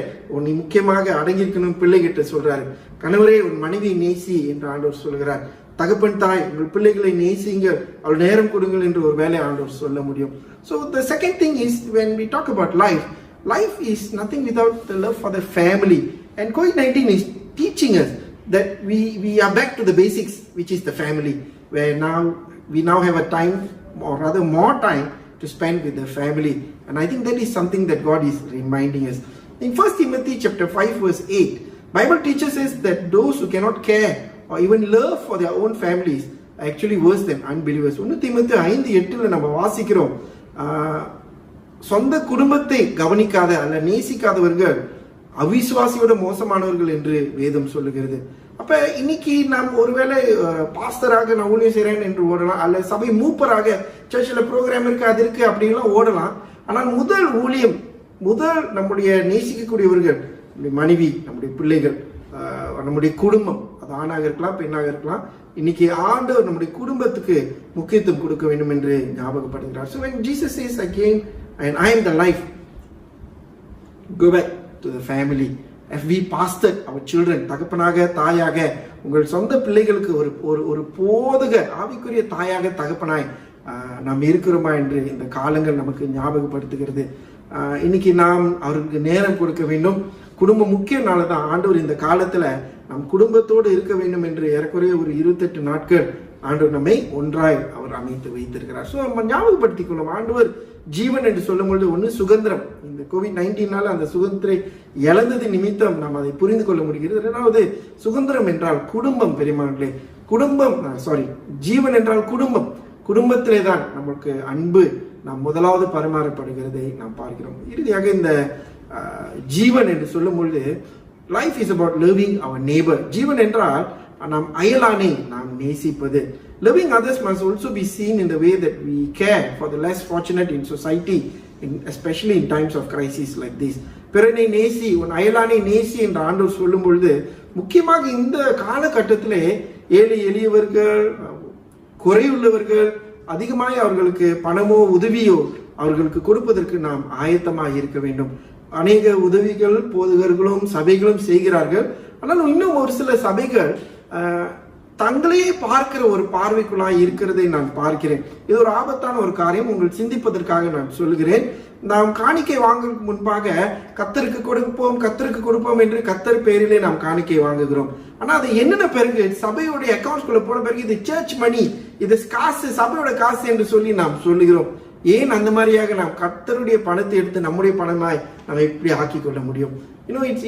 நீ முக்கியமாக அடங்கியிருக்கணும். பிள்ளைகிட்ட சொல்றாரு, கணவரே உன் மனைவி நேசி என்று ஆண்டவர் சொல்கிறார். தகப்பன் தாய் உங்கள் பிள்ளைகளை நேசிங்கள், அவள் நேரம் கொடுங்கள் என்று ஒரு வேலை ஆண்டவர் சொல்ல முடியும். So the second thing is, when we talk about life is nothing without the love for the family. And COVID-19 is teaching us that we are back to the basics, which is the family, where we now have a time, or rather more time, to spend with the family. And I think that is something that God is reminding us. In 1 Timothy chapter 5 verse 8, Bible teaches us that those who cannot care or even love for their own families are actually worse than unbelievers. 1 Timothy 5:8 நம்ம வாசிக்கிறோம், சொந்த குடும்பத்தை கவனிக்காத அல்ல நேசிக்காதவர்கள் அவிசுவாசியோட மோசமானவர்கள் என்று வேதம் சொல்லுகிறது. அப்ப இன்னைக்கு நாம் ஒருவேளை பாஸ்டராக நான் ஊழியம் செய்றேன் என்று ஓடலாம், அல்ல சபை மூப்பராக சர்ச்சில் ப்ரோக்ராம் இருக்கு அது இருக்கு அப்படின்லாம் ஓடலாம். ஆனால் முதல் ஊழியம், முதல் நம்முடைய நேசிக்கக்கூடியவர்கள் நம்முடைய மனைவி, நம்முடைய பிள்ளைகள், நம்முடைய குடும்பம். அது ஆணாக இருக்கலாம் பெண்ணாக இருக்கலாம். இன்னைக்கு ஆண்டவர் நம்முடைய குடும்பத்துக்கு முக்கியத்துவம் கொடுக்க வேண்டும் என்று ஞாபகப்படுகிறார். So when Jesus says again, and I am the life, go back to the family. If we pastor our children, தகப்பனாக தாயாக உங்கள் சொந்த பிள்ளைகளுக்கு ஒரு போதக ஆவிக்குரிய தாயாக தகப்பனாய் நாம் இருக்கிறோமா என்று இந்த காலங்கள் நமக்கு ஞாபகப்படுத்துகிறது. இன்னைக்கு நாம் அவருக்கு நேரம் கொடுக்க வேண்டும். குடும்பம் முக்கியனால தான் ஆண்டவர் இந்த காலத்துல நம் குடும்பத்தோடு இருக்க வேண்டும் என்று ஏறக்குறைய ஒரு 28 நாட்கள் ஆண்டவர் நம்மை ஒன்றாய் அவர் அமைத்து வைத்திருக்கிறார். ஸோ நம்ம ஞாபகப்படுத்திக் கொள்ளும், ஆண்டவர் ஜீவன் என்று சொல்லும் பொழுது ஒன்று சுதந்திரம், இந்த COVID-19 அந்த சுதந்திரை இழந்தது நிமித்தம் நாம் அதை புரிந்து கொள்ள முடிகிறது. இரண்டாவது, சுதந்திரம் என்றால் குடும்பம். பெரியமானங்களே, குடும்பம் ஜீவன் என்றால் குடும்பம். குடும்பத்திலே தான் நமக்கு அன்பு நாம் முதலாவது பரிமாறப்படுகிறதை நாம் பார்க்கிறோம். இறுதியாக இந்த ஜீவன் என்று சொல்லும் பொழுது life is about loving our neighbour. ஜீவன் என்றால் நாம் அயலானை நாம் நேசிப்பது. Loving others must also be seen in the way that we care for the less fortunate in society, especially in times of crisis like this. பிறனை நேசி, உன் அயலானை நேசி என்று ஆண்டவர் சொல்லும் பொழுது முக்கியமாக இந்த காலகட்டத்திலே ஏழை எளியவர்கள், குறையுள்ளவர்கள், அதிகமாய் அவர்களுக்கு பணமோ உதவியோ அவர்களுக்கு கொடுப்பதற்கு நாம் ஆயத்தமாக இருக்க வேண்டும். அநேக உதவிகள் போதகர்களும் சபைகளும் செய்கிறார்கள். ஆனால் இன்னும் ஒரு சில சபைகள் தங்களையே பார்க்கிற ஒரு பார்வைக்குள்ளாய் இருக்கிறதை நான் பார்க்கிறேன். இது ஒரு ஆபத்தான ஒரு காரியம். உங்கள் சிந்திப்பதற்காக நான் சொல்லுகிறேன். நாம் காணிக்கை வாங்குறதுக்கு முன்பாக கர்த்தருக்கு கொடுப்போம் என்று கர்த்தர் பேரிலே நாம் காணிக்கை வாங்குகிறோம். ஆனா அது என்னென்ன பிறகு சபையோடைய அக்கௌண்ட்ஸ்குள்ள போன பிறகு இது சர்ச் மணி, இது காசு, சபையோட காசு என்று சொல்லி நாம் சொல்லுகிறோம். ஏன் அந்த மாதிரியாக நாம் கர்த்தருடைய பணத்தை எடுத்து நம்முடைய பணமாய் நாம் எப்படி ஆக்கி கொள்ள முடியும்?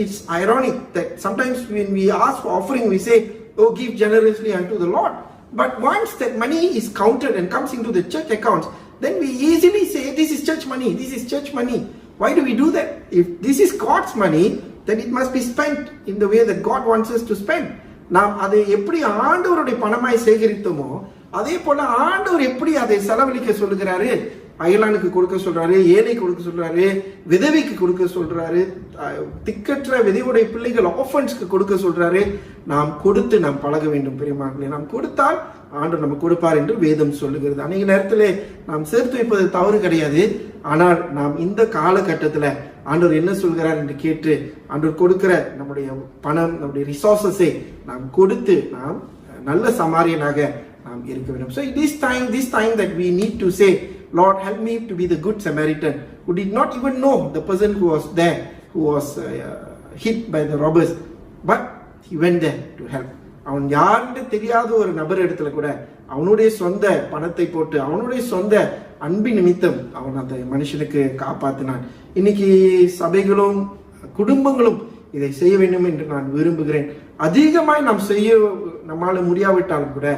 It's ironic that sometimes when we ask for offering, we say, oh, give generously unto the Lord. But once that money is counted and comes into the church accounts, then we easily say, this is church money, this is church money. Why do we do that? If this is God's money, then it must be spent in the way that God wants us to spend. நாம் அதை எப்படி ஆண்டவருடைய பணமாய் சேகரித்தோமோ அதே போல ஆண்டவர் எப்படி அதை செலவழிக்க சொல்லுகிறாரு? அயலானுக்கு கொடுக்க சொல்றாரு, ஏழை கொடுக்க சொல்றாரு, விதவைக்கு கொடுக்க சொல்றாரு, திக்கற்ற விதவையுடைய பிள்ளைகள் ஆர்ஃபன்ஸ்க்கு கொடுக்க சொல்றாரு. நாம் கொடுத்து நாம் பழக வேண்டும். பெரியமார்களே, நாம் கொடுத்தால் ஆண்டவர் நம்ம கொடுப்பார் என்று வேதம் சொல்லுகிறது. அநேக நேரத்தில் நாம் சேர்த்து வைப்பது தவறு கிடையாது. ஆனால் நாம் இந்த காலகட்டத்தில் ஆண்டவர் என்ன சொல்கிறார் என்று கேட்டு ஆண்டவர் கொடுக்கிற நம்முடைய பணம், நம்முடைய ரிசோர்சஸை நாம் கொடுத்து நாம் நல்ல சமாரியனாக நாம் இருக்க வேண்டும். So this time that we need to say, Lord, help me to be the good Samaritan who did not even know the person who was there, who was hit by the robbers, but he went there to help. அவன் யாருன்னு தெரியாத ஒரு நபர் இடத்துல கூட அவனுடைய சொந்த பணத்தை போட்டு அவனுடைய சொந்த அன்பு நிமித்தம் அவன் அந்த மனுஷனுக்கு காப்பாற்றினான். இன்னைக்கு சபைகளும் குடும்பங்களும் இதை செய்ய வேண்டும் என்று நான் விரும்புகிறேன். அதிகமாய் நாம் செய்ய நம்மால முடியாவிட்டாலும் கூட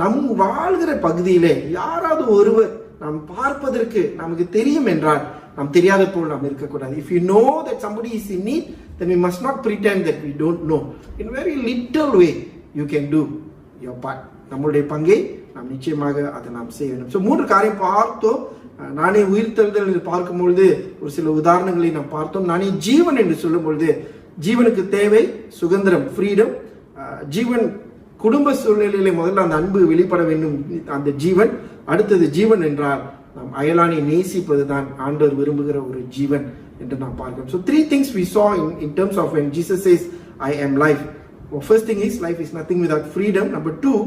நம் வாழ்கிற பகுதியிலே யாராவது ஒருவர் நாம் பார்ப்பதற்கு நமக்கு தெரியும் என்றால் நாம் தெரியாத போல் நாம் இருக்கக்கூடாது. If you know that somebody is in need, then we must not pretend that we don't know. In very little way you can do your part. நம்முடைய பங்கை நாம் நிச்சயமாக அதை நாம் செய்ய வேண்டும். ஸோ 3 காரியம் பார்த்தோம். நானே உயிர்த்தெழுதல் என்று பார்க்கும்பொழுது ஒரு சில உதாரணங்களை நாம் பார்த்தோம். நானே ஜீவன் என்று சொல்லும் பொழுது ஜீவனுக்கு தேவை சுதந்திரம், ஃப்ரீடம். ஜீவன் குடும்ப சூழ்நிலையிலே முதல்ல அந்த அன்பு வெளிப்பட வேண்டும், அந்த ஜீவன். அடுத்தது ஜீவன் என்றால் நம் அயலானை நேசிப்பது தான் ஆண்டவர் விரும்புகிற ஒரு ஜீவன் என்று நாம் பார்க்கிறோம். So 3 things we saw in terms of when Jesus says I am life. Well, first thing is life is nothing without freedom. Number 2,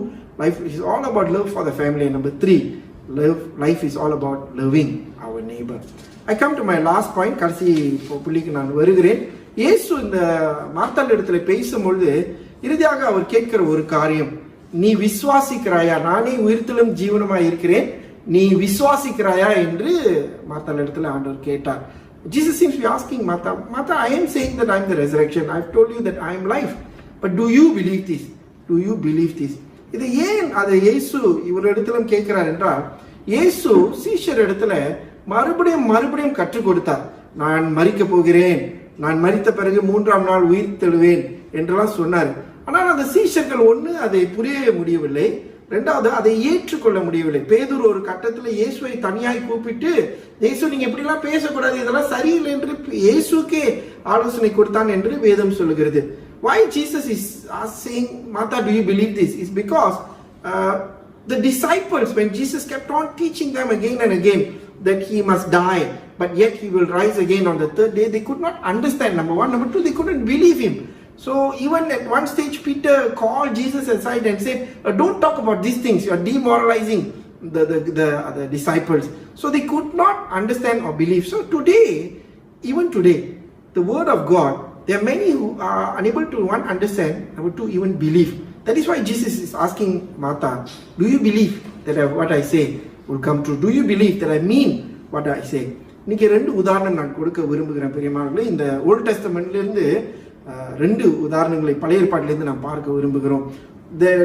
life is all about love for the family. And number 3, life is all about loving our neighbor. I come to my last point. கடைசி புள்ளிக்கு நான் வருகிறேன். இயேசு இந்த மார்த்தாள் இடத்துல பேசும்பொழுது இறுதியாக அவர் கேட்கிற ஒரு காரியம், நீ விசுவாசிக்கிறாயா, நானே உயிர்த்தலும் ஜீவனுமாய் இருக்கிறேன், நீ விசுவாசிக்கிறாயா என்று மார்த்தாள் இடத்துல ஆண்டவர் கேட்டார். Jesus seems to be asking Martha, I am saying that I am the resurrection. I have told you that I am life. But do you believe this? Do you believe this? இது ஏன் அதை இயேசு இவர் இடத்திலும் கேட்கிறார் என்றால், இயேசு சீஷர் இடத்துல மறுபடியும் கற்றுக் கொடுத்தார். நான் மரிக்க போகிறேன், நான் மரித்த பிறகு 3ஆம் நாள் உயிர் தெழுவேன் என்றெல்லாம் சொன்னார். ஆனால் அந்த சீஷர்கள் ஒன்று அதை புரிய முடியவில்லை, ரெண்டாவது அதை ஏற்றுக்கொள்ள முடியவில்லை. பேதுரு ஒரு கட்டத்தில் இயேசுவை தனியாய் கூப்பிட்டு, இயேசு நீங்க எப்படிலாம் பேசக்கூடாது, இதெல்லாம் சரியில்லை என்று இயேசுக்கே ஆலோசனை கொடுத்தான் என்று வேதம் சொல்லுகிறது. Why Jesus is saying, Martha, do you believe this? Is because the disciples, when Jesus kept on teaching them again and again that he must die, but yet he will rise again on the 3rd day, they could not understand, number 1. Number 2, they couldn't believe him. So even at one stage, Peter called Jesus aside and said, don't talk about these things, you are demoralizing the disciples. So they could not understand or believe. So today, even today, the word of God, there are many who are unable to, 1, understand, number 2, even believe. That is why Jesus is asking Martha, do you believe that what I say will come true? Do you believe that I mean what I say? இன்னைக்கு 2 உதாரணம் நான் கொடுக்க விரும்புகிறேன் பிரியமானவர்களே. இந்த volt டெஸ்டமென்ட்லேருந்து 2 உதாரணங்களை பழைய ஏற்பாட்டிலிருந்து நாம் பார்க்க விரும்புகிறோம்.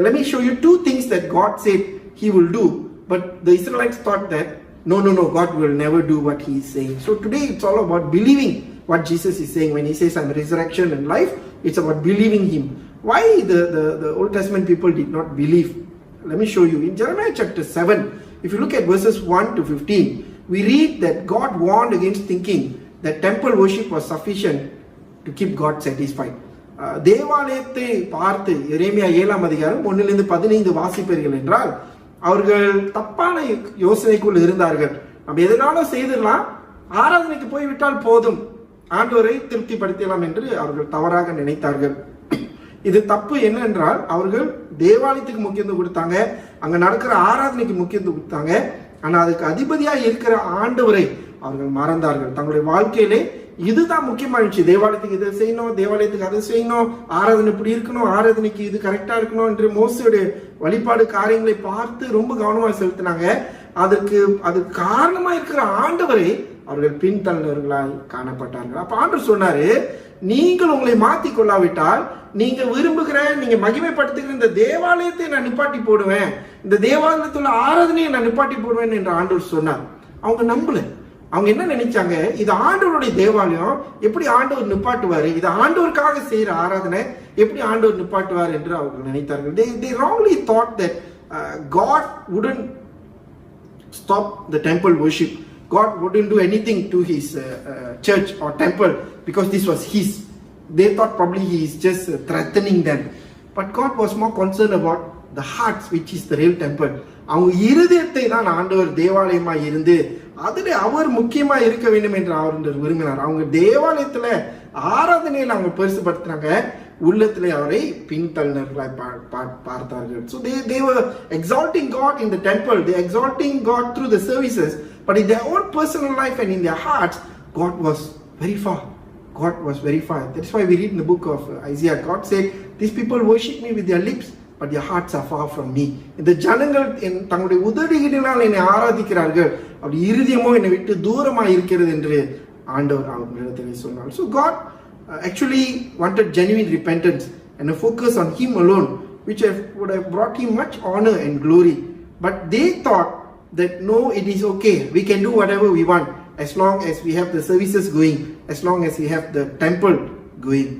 Let me show you 2 things that God said he will do, but the Israelites thought that no, God will never do what he is saying. So today it's all about believing what Jesus is saying. When he says I'm resurrection and life, it's about believing him. Why the Old Testament people did not believe? Let me show you. In Jeremiah chapter 7, if you look at verses 1 to 15, we read that God warned against thinking that temple worship was sufficient to keep God satisfied. தேவாலயத்தை பார்த்து எரேமியா 7ஆம் அதிகாரம் 1-15 வாசிப்பீர்கள் என்றால், அவர்கள் தப்பான யோசனைக்குள் இருந்தார்கள். நம்ம எதனாலும் செய்திடலாம், ஆராதனைக்கு போய்விட்டால் போதும், ஆண்டவரை திருப்திப்படுத்தலாம் என்று அவர்கள் தவறாக நினைத்தார்கள். இது தப்பு. என்னென்றால் அவர்கள் தேவாலயத்துக்கு முக்கியத்துவம் கொடுத்தாங்க, அங்க நடக்கிற ஆராதனைக்கு முக்கியத்துவம் கொடுத்தாங்க, ஆனா அதுக்கு அதிபதியா இருக்கிற ஆண்டவரை அவர்கள் மறந்தார்கள். தங்களுடைய வாழ்க்கையிலே இதுதான் முக்கியமாயிடுச்சு. தேவாலயத்துக்கு இதை செய்யணும், தேவாலயத்துக்கு அதை செய்யணும், ஆராதனை இப்படி இருக்கணும், ஆராதனைக்கு இது கரெக்டா இருக்கணும் என்று மோசையுடைய வழிபாடு காரியங்களை பார்த்து ரொம்ப கவனமாக செலுத்தினாங்க. அதுக்கு காரணமா இருக்கிற ஆண்டவரை அவர்கள் பின்தள்ளவர்களாய் காணப்பட்டார்கள். அப்ப ஆண்டவர் சொன்னாரு, நீங்கள் உங்களை மாத்தி கொள்ளாவிட்டால் நீங்க விரும்புகிற, நீங்க மகிமைப்படுத்துகிற இந்த தேவாலயத்தை நான் நிப்பாட்டி போடுவேன், இந்த தேவாலயத்துல ஆராதனையை நான் நிப்பாட்டி போடுவேன் என்று ஆண்டவர் சொன்னார். அவங்க நம்பல. அவங்க என்ன நினைச்சாங்க, இது ஆண்டவருடைய தேவாலயம், எப்படி ஆண்டவர் நிப்பாட்டுவாரு, இது ஆண்டவருக்காக செய்யற ஆராதனை, எப்படி ஆண்டவர் நிப்பாட்டுவார் என்று அவர்கள் நினைத்தார்கள். They wrongly thought that God wouldn't stop the temple worship. God wouldn't do anything to his church or temple because this was his. They thought probably he is just threatening them. But God was more concerned about the hearts, which is the real temple. அவங்க இருதயத்தை தான் ஆண்டவர் தேவாலயமா இருந்து அதில் அவர் முக்கியமா இருக்க வேண்டும் என்று அவர் விரும்பினார். அவங்க தேவாலயத்துல ஆராதனையில் அவங்க பெருசுபடுத்தினாங்க, உள்ளத்திலே அவரை பின்தள்ளினர்களாய் பார்த்தார்கள். So they were exalting God in the temple, they exalting God through the services, but in their own personal life and in their hearts, God was very far. God was very far. That's why we read in the book of Isaiah, God said, these people worship me with their lips, but their hearts are far from me. இந்த ஜனங்கள் தங்களுடைய உதடுகளினால் என்னை ஆராதிக்கிறார்கள், அப்படி இருதயமோ என்னை விட்டு தூரமாக இருக்கிறது என்று ஆண்டவர் அவர்களிடத்தில் சொன்னார். So God actually wanted genuine repentance and a focus on him alone, which would have brought him much honor and glory. But they thought that no, it is okay, we can do whatever we want as long as we have the services going, as long as we have the temple going.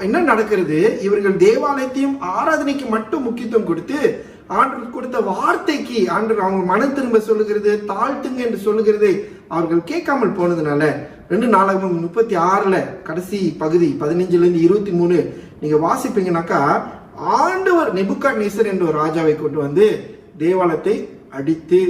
என்ன நடக்கிறது, இவர்கள் தேவாலயத்தையும் ஆராதனைக்கு மட்டும் முக்கியத்துவம் கொடுத்து ஆண்டவர் கொடுத்த வார்த்தைக்கு ஆண்டவர் அவங்க மனம் திரும்ப சொல்லுகிறது, தாழ்த்துங்க என்று சொல்லுகிறதை அவர்கள் கேட்காமல் போனதுனால 2 நாளாகமம் 36 கடைசி பகுதி 15-23 நீங்க வாசிப்பீங்கன்னாக்கா, ஆண்டவர் நெபுகாத்நேசர் என்ற ஒரு ராஜாவை கொண்டு வந்து தேவாலயத்தை அடித்து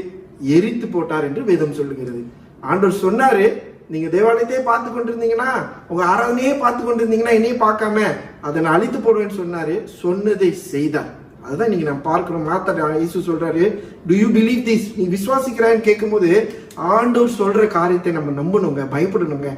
எரித்து போட்டார் என்று வேதம் சொல்லுகிறது. ஆண்டவர் சொன்னாரு, நீங்க தேவாலயத்தையே பார்த்து கொண்டிருந்தீங்கன்னா, உங்க ஆராதனையே பார்த்து கொண்டிருந்தீங்கன்னா, என்னையே பார்க்காம அதை நான் அழித்து போடுவேன்னு சொன்னாரு. சொன்னதை செய்தார். அதுதான் நீங்க நம்ம பார்க்கிறோம். இயேசு சொல்றாரு, டு யூ பிலீவ் திஸ்? நீ விசுவாசிக்கிறான்னு கேட்கும்போது ஆண்டவர் சொல்ற காரியத்தை நம்ம நம்பணுங்க, பயப்படணுங்க.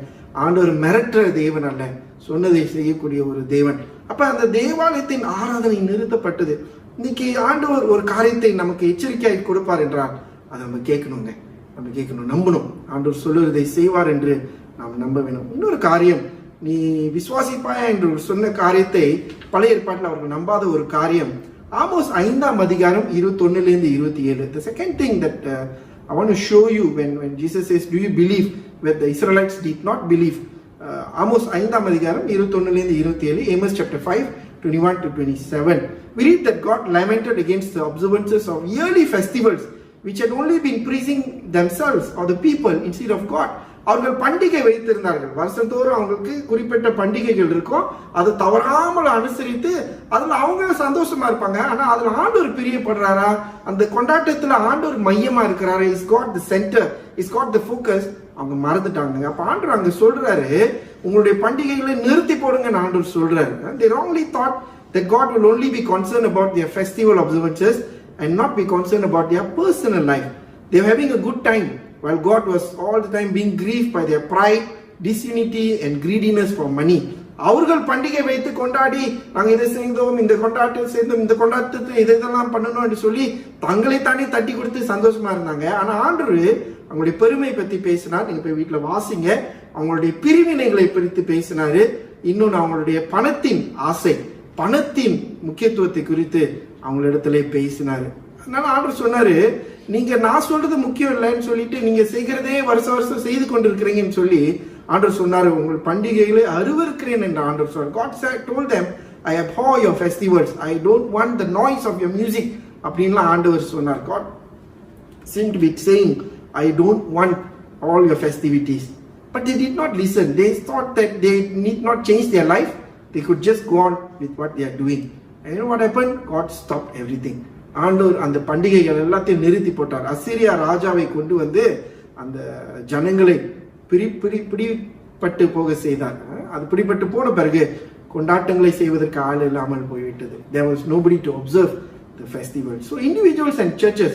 ஆண்டவர் மிரட்டுற தேவன் அல்ல, சொன்னதை செய்யக்கூடிய ஒரு தேவன். அப்ப அந்த தேவாலயத்தின் ஆராதனை நிறுத்தப்பட்டது. இன்னைக்கு ஆண்டவர் ஒரு காரியத்தை நமக்கு எச்சரிக்கையாய் கொடுப்பார் என்றால் அதை நம்ம கேட்கணுங்க, நம்ம கேட்கணும், நம்பணும். ஆண்டவர் சொல்லுவதை செய்வார் என்று நாம் நம்ப வேணும். இன்னொரு காரியம், நீ விசுவாசிப்பாயா என்று சொன்ன காரியத்தை பழைய ஏற்பாட்டில் அவர்கள் நம்பாத ஒரு காரியம். ஆமோஸ் 5ஆம் அதிகாரம் 21-27. The second thing that I want to show you when Jesus says, do you believe, when the Israelites did not believe. Amos 5ஆம் அதிகாரம் 21-27, Amos chapter 5, 21-27. We read that God lamented against the observances of yearly festivals which had only been pleasing themselves or the people instead of God. அவர்கள் பண்டிகை வைத்திருந்தார்கள். வருஷந்தோறும் அவங்களுக்கு குறிப்பிட்ட பண்டிகைகள் இருக்கும். அதை தவறாமல் அனுசரித்து அதுல அவங்க சந்தோஷமா இருப்பாங்க. ஆனா அதுல ஆண்டவர் பிரியப்படுறாரா? அந்த கொண்டாட்டத்துல ஆண்டவர் மையமா இருக்கிறாரு. Is God the centre, is God the focus. அவங்க மறந்துட்டாங்க. அப்ப ஆண்டவர் அங்க சொல்றாரு, உங்களுடைய பண்டிகைகளை நிறுத்தி போடுங்கன்னு ஆண்டவர் சொல்றாரு. They wrongly thought that God will only be concerned about their festival observances and not be concerned about their personal life. They were having a good time, while God was all the time being grieved by their pride, disunity and greediness for money. அவர்கள் பண்டிகை வைத்து கொண்டாடி, நாங்கள் இதை செய்தோம், இந்த கொண்டாட்டத்தை செய்தோம், இந்த கொண்டாட்டத்தை இதெல்லாம் பண்ணணும் என்று சொல்லி தங்களை தானே தட்டி கொடுத்து சந்தோஷமா இருந்தாங்க. ஆனா ஆண்டவர் அவங்களுடைய பெருமை பத்தி பேசினார். நீங்க போய் வீட்டுல வாசிங்க. அவங்களுடைய பிரிவினைகளை குறித்து பேசினாரு. இன்னொன்னு அவங்களுடைய பணத்தின் ஆசை, பணத்தின் முக்கியத்துவத்தை குறித்து அவங்களிடத்திலே பேசினாரு. அதனால ஆண்டவர் சொன்னாரு, நீங்க நான் சொல்றது முக்கியம் இல்லைன்னு சொல்லிட்டு நீங்க செய்கிறதே வருஷம் செய்து கொண்டிருக்கிறீங்கன்னு சொல்லி ஆண்டவர் சொன்னாரு, உங்கள் பண்டிகைகளை அருவருக்கிறேன் என்று ஆண்டவர் சொன்னார். God told them, I abhor your festivals, I don't want the noise of your music அப்படின்லாம் ஆண்டவர் சொன்னார். God seemed to be saying, I don't want all your festivities. But they did not listen. They thought that they need not change their life. They could just go on with what they are doing. And you know what happened? God stopped everything. ஆண்டவர் அந்த பண்டிகைகள் எல்லாத்தையும் நிறுத்தி போட்டார். அசீரியா ராஜாவை கொண்டு வந்து அந்த ஜனங்களை பிடிப்பட்டு போக செய்தார். அது பிடிப்பட்டு போன பிறகு கொண்டாட்டங்களை செய்வதற்கு ஆள் இல்லாமல் போய்விட்டது. There was nobody to observe the festival. So individuals and churches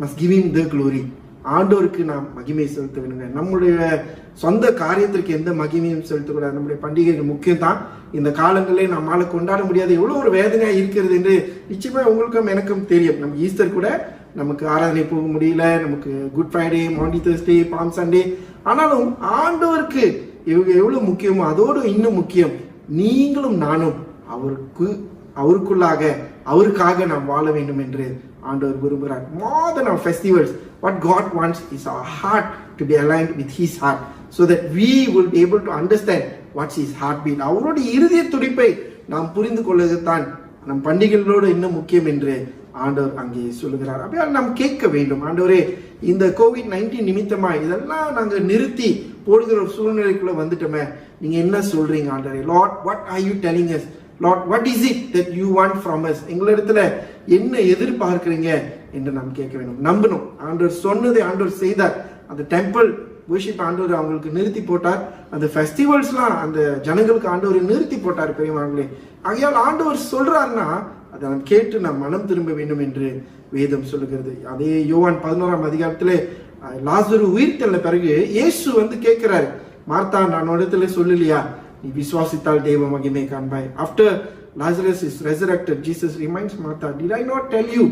must give him the glory. ஆண்டோருக்கு நாம் மகிமை செலுத்த வேணுங்க. நம்முடைய சொந்த காரியத்திற்கு எந்த மகிமையும் செலுத்தக்கூடாது. நம்முடைய பண்டிகைகள் முக்கியம் தான். இந்த காலங்களே நம்மளால கொண்டாட முடியாது, எவ்வளவு ஒரு வேதனையா இருக்கிறது என்று நிச்சயமா உங்களுக்கும் எனக்கும் தெரியும். நம்ம ஈஸ்டர் கூட நமக்கு ஆராதனை போக முடியல, நமக்கு Good Friday, Maundy Thursday, Palm Sunday. ஆனாலும் ஆண்டவருக்கு எவ்வளவு முக்கியமோ அதோடு இன்னும் முக்கியம், நீங்களும் நானும் அவருக்குள்ளாக அவருக்காக நாம் வாழ வேண்டும் என்று ஆண்டவர் விரும்புகிறார். More than our festivals, what God wants is our heart to be aligned with His heart, so that we will be able to understand what's His heartbeat. அவருடைய இருதய துடிப்பை நாம் புரிந்து கொள்வதுதான் நம் பண்டிகைகளோடு இன்னும் முக்கியம் என்று ஆண்டவர் அங்கே சொல்லுகிறார். அப்படியே நாம் கேட்க வேண்டும், ஆண்டவரே இந்த COVID-19 நிமித்தமா இதெல்லாம் நாங்க நிறுத்தி போடுகிற ஒரு சூழ்நிலைக்குள்ள வந்துட்டோமே, நீங்க என்ன சொல்றீங்க ஆண்டவரே? Lord, what are you telling us? Lord, what is it that you want from us? எங்களிடத்துல என்ன எதிர்பார்க்கிறீங்க என்று நாம் கேட்க வேண்டும், நம்பணும். ஆண்டவர் சொன்னதை ஆண்டவர் செய்தார். அந்த டெம்பிள் வர்ஷிப் ஆண்டவர் அவங்களுக்கு நிறுத்தி போட்டார். அந்த ஃபெஸ்டிவல்ஸ்லாம் அந்த ஜனங்களுக்கு ஆண்டவர் நிறுத்தி போட்டார் பெரியவங்களே. ஆகையால் ஆண்டவர் சொல்றாருன்னா அதை நாம் கேட்டு நாம் மனம் திரும்ப வேண்டும் என்று வேதம் சொல்லுகிறது. அதே யோவான் 11ஆம் அதிகாரத்திலே லாசரு உயிர் தெழுந்த பிறகு இயேசு வந்து கேட்கிறாரு, மார்த்தா நான் இடத்துல சொல்லலையா நீ விசுவாசித்தால் தெய்வ மகிமை காண்பாய்? After Lazarus is resurrected, Jesus reminds Martha, did I not tell you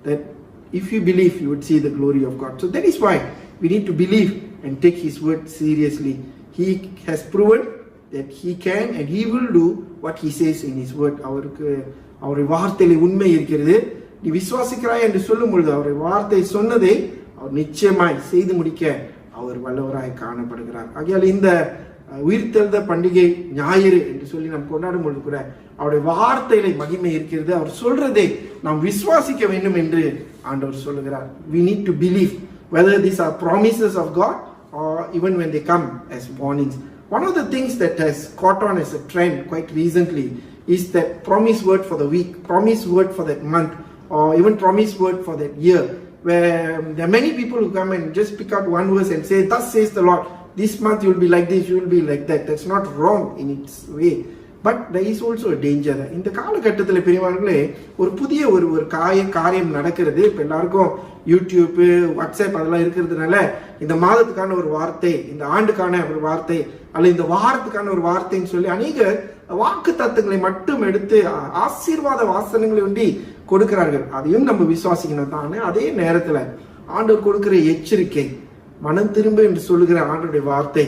that if you believe you would see the glory of God? So that is why we need to believe and take His word seriously. He has proven that He can and He will do what He says in His word. அவருடைய வார்த்தையில உண்மை இருக்கிறது. நீ விசுவாசிக்கிறாய் என்று சொல்லும் பொழுது அவருடைய வார்த்தை சொன்னதை அவர் நிச்சயமாய் செய்து முடிக்க அவர் வல்லவராய் காணப்படுகிறார். ஆகையால் இந்த உயிர்த்தெழுந்த பண்டிகை ஞாயிறு என்று சொல்லி நாம் கொண்டாடும் பொழுது கூட அவருடைய வார்த்தையில மகிமை இருக்கிறது. அவர் சொல்றதை நாம் விசுவாசிக்க வேண்டும் என்று ஆண்டவர் சொல்லுகிறார். We need to believe whether these are promises of God or even when they come as warnings. One of the things that has caught on as a trend quite recently is that promise word for the week, promise word for that month, or even promise word for that year. where there are many people who come and just pick out one verse and say, thus says the Lord, this month you will be like this, you will be like that. That's not wrong in its way. But there is also a danger. இந்த காலகட்டத்தில் பெரியவர்களே ஒரு புதிய ஒரு காரியம் நடக்கிறது. இப்போ எல்லாருக்கும் யூடியூப், வாட்ஸ்அப் அதெல்லாம் இருக்கிறதுனால இந்த மாதத்துக்கான ஒரு வார்த்தை, இந்த ஆண்டுக்கான ஒரு வார்த்தை, அல்ல இந்த வாரத்துக்கான ஒரு வார்த்தைன்னு சொல்லி அநேக வாக்கு தத்துவங்களை மட்டும் எடுத்து ஆசீர்வாத வாசனங்களை ஒண்டி கொடுக்கிறார்கள். அதையும் நம்ம விசுவாசிக்கணும் தானே. அதே நேரத்தில் ஆண்டவர் கொடுக்கிற எச்சரிக்கை, மனம் திரும்ப என்று சொல்லுகிற ஆண்டவருடைய வார்த்தை,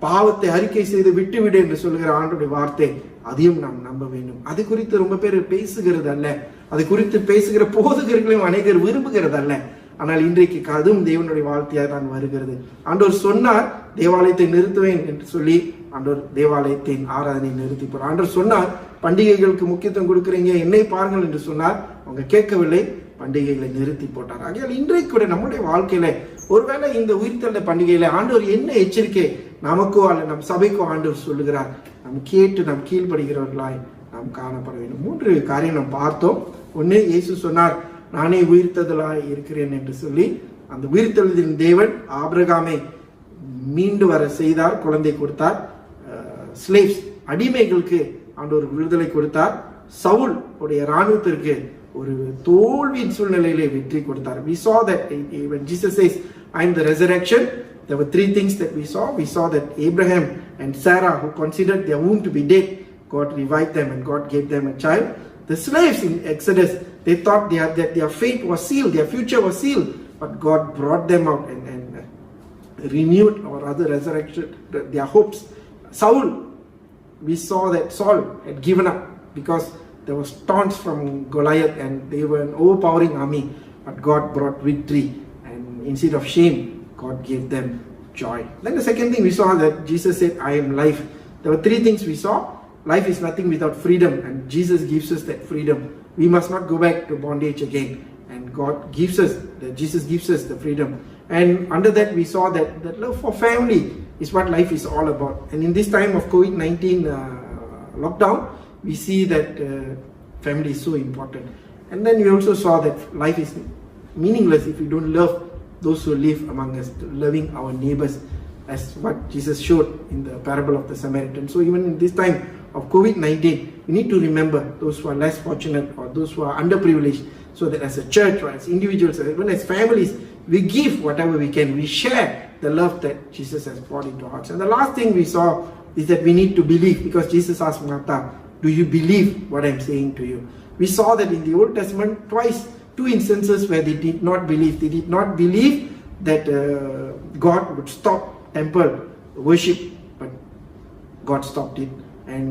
பாவத்தை அறிக்கை செய்து விட்டுவிடு என்று சொல்லுகிற ஆண்டவருடைய வார்த்தை, அதையும் நாம் நம்ப வேண்டும். அது குறித்து ரொம்ப பேர் பேசுகிறது அல்ல, அது குறித்து பேசுகிற போதகர்களையும் அநேகர் விரும்புகிறது அல்ல. ஆனால் இன்றைக்கு அதுவும் தேவனுடைய வார்த்தையாக தான் வருகிறது. ஆண்டவர் சொன்னார் தேவாலயத்தை நிறுத்துவேன் என்று சொல்லி ஆண்டவர் தேவாலயத்தின் ஆராதனை நிறுத்தி போறார். ஆண்டவர் சொன்னார் பண்டிகைகளுக்கு முக்கியத்துவம் கொடுக்குறீங்க, என்னை பாருங்கள் என்று சொன்னார். அவங்க கேட்கவில்லை, பண்டிகைகளை நிறுத்தி போட்டார். ஆகையால் இன்றைக்கு கூட நம்முடைய வாழ்க்கையில ஒருவேளை இந்த உயிர்த்தெழுந்த பண்டிகையில ஆண்டவர் என்ன எச்சரிக்கை நமக்கோ அல்ல நம் சபைக்கோ ஆண்டவர் சொல்லுகிறார், நாம் கேட்டு நாம் கீழ்படுகிறவர்களாய் நாம் காணப்பட வேண்டும். 3 காரியம் நாம் பார்த்தோம். ஒன்று, இயேசு சொன்னார் நானே உயிர்த்தெழுதலாய் இருக்கிறேன் என்று சொல்லி. அந்த உயிர்த்தெழுதின் தேவன் ஆபிரகாமை மீண்டு வர செய்தார், குழந்தை கொடுத்தார். ஸ்லேவ்ஸ், அடிமைகளுக்கு ஆண்டவர் விடுதலை கொடுத்தார். சவுல் உடைய இராணுவத்திற்கு ஒரு தோல்வியின் சூழ்நிலையிலே வெற்றி கொடுத்தார். We saw that when Jesus says I am the resurrection, there were 3 things that we saw. We saw that Abraham and Sarah, who considered their womb to be dead, God revived them and God gave them a child. The slaves in Exodus, they thought that their fate was sealed, their future was sealed, but God brought them out and renewed or rather resurrected their hopes. Saul, we saw that Saul had given up because there was taunts from Goliath and they were an overpowering army, but God brought victory, and instead of shame, God gave them joy. Then the second thing we saw that Jesus said, I am life. There were 3 things we saw. Life is nothing without freedom, and Jesus gives us that freedom. We must not go back to bondage again, and Jesus gives us the freedom. And under that we saw that love for family is what life is all about. And in this time of COVID-19 lockdown, we see that family is so important. And then we also saw that life is meaningless if we don't love those who live among us, loving our neighbors, as what Jesus showed in the parable of the Samaritan. So even in this time of COVID-19, we need to remember those who are less fortunate or those who are underprivileged, so that as a church or as individuals or even as families, we give whatever we can. We share the love that Jesus has brought into our hearts. And the last thing we saw is that we need to believe, because Jesus asked Martha, do you believe what I'm saying to you? We saw that in the Old Testament twice, 2 instances where they did not believe. They did not believe that God would stop temple worship, but God stopped it. And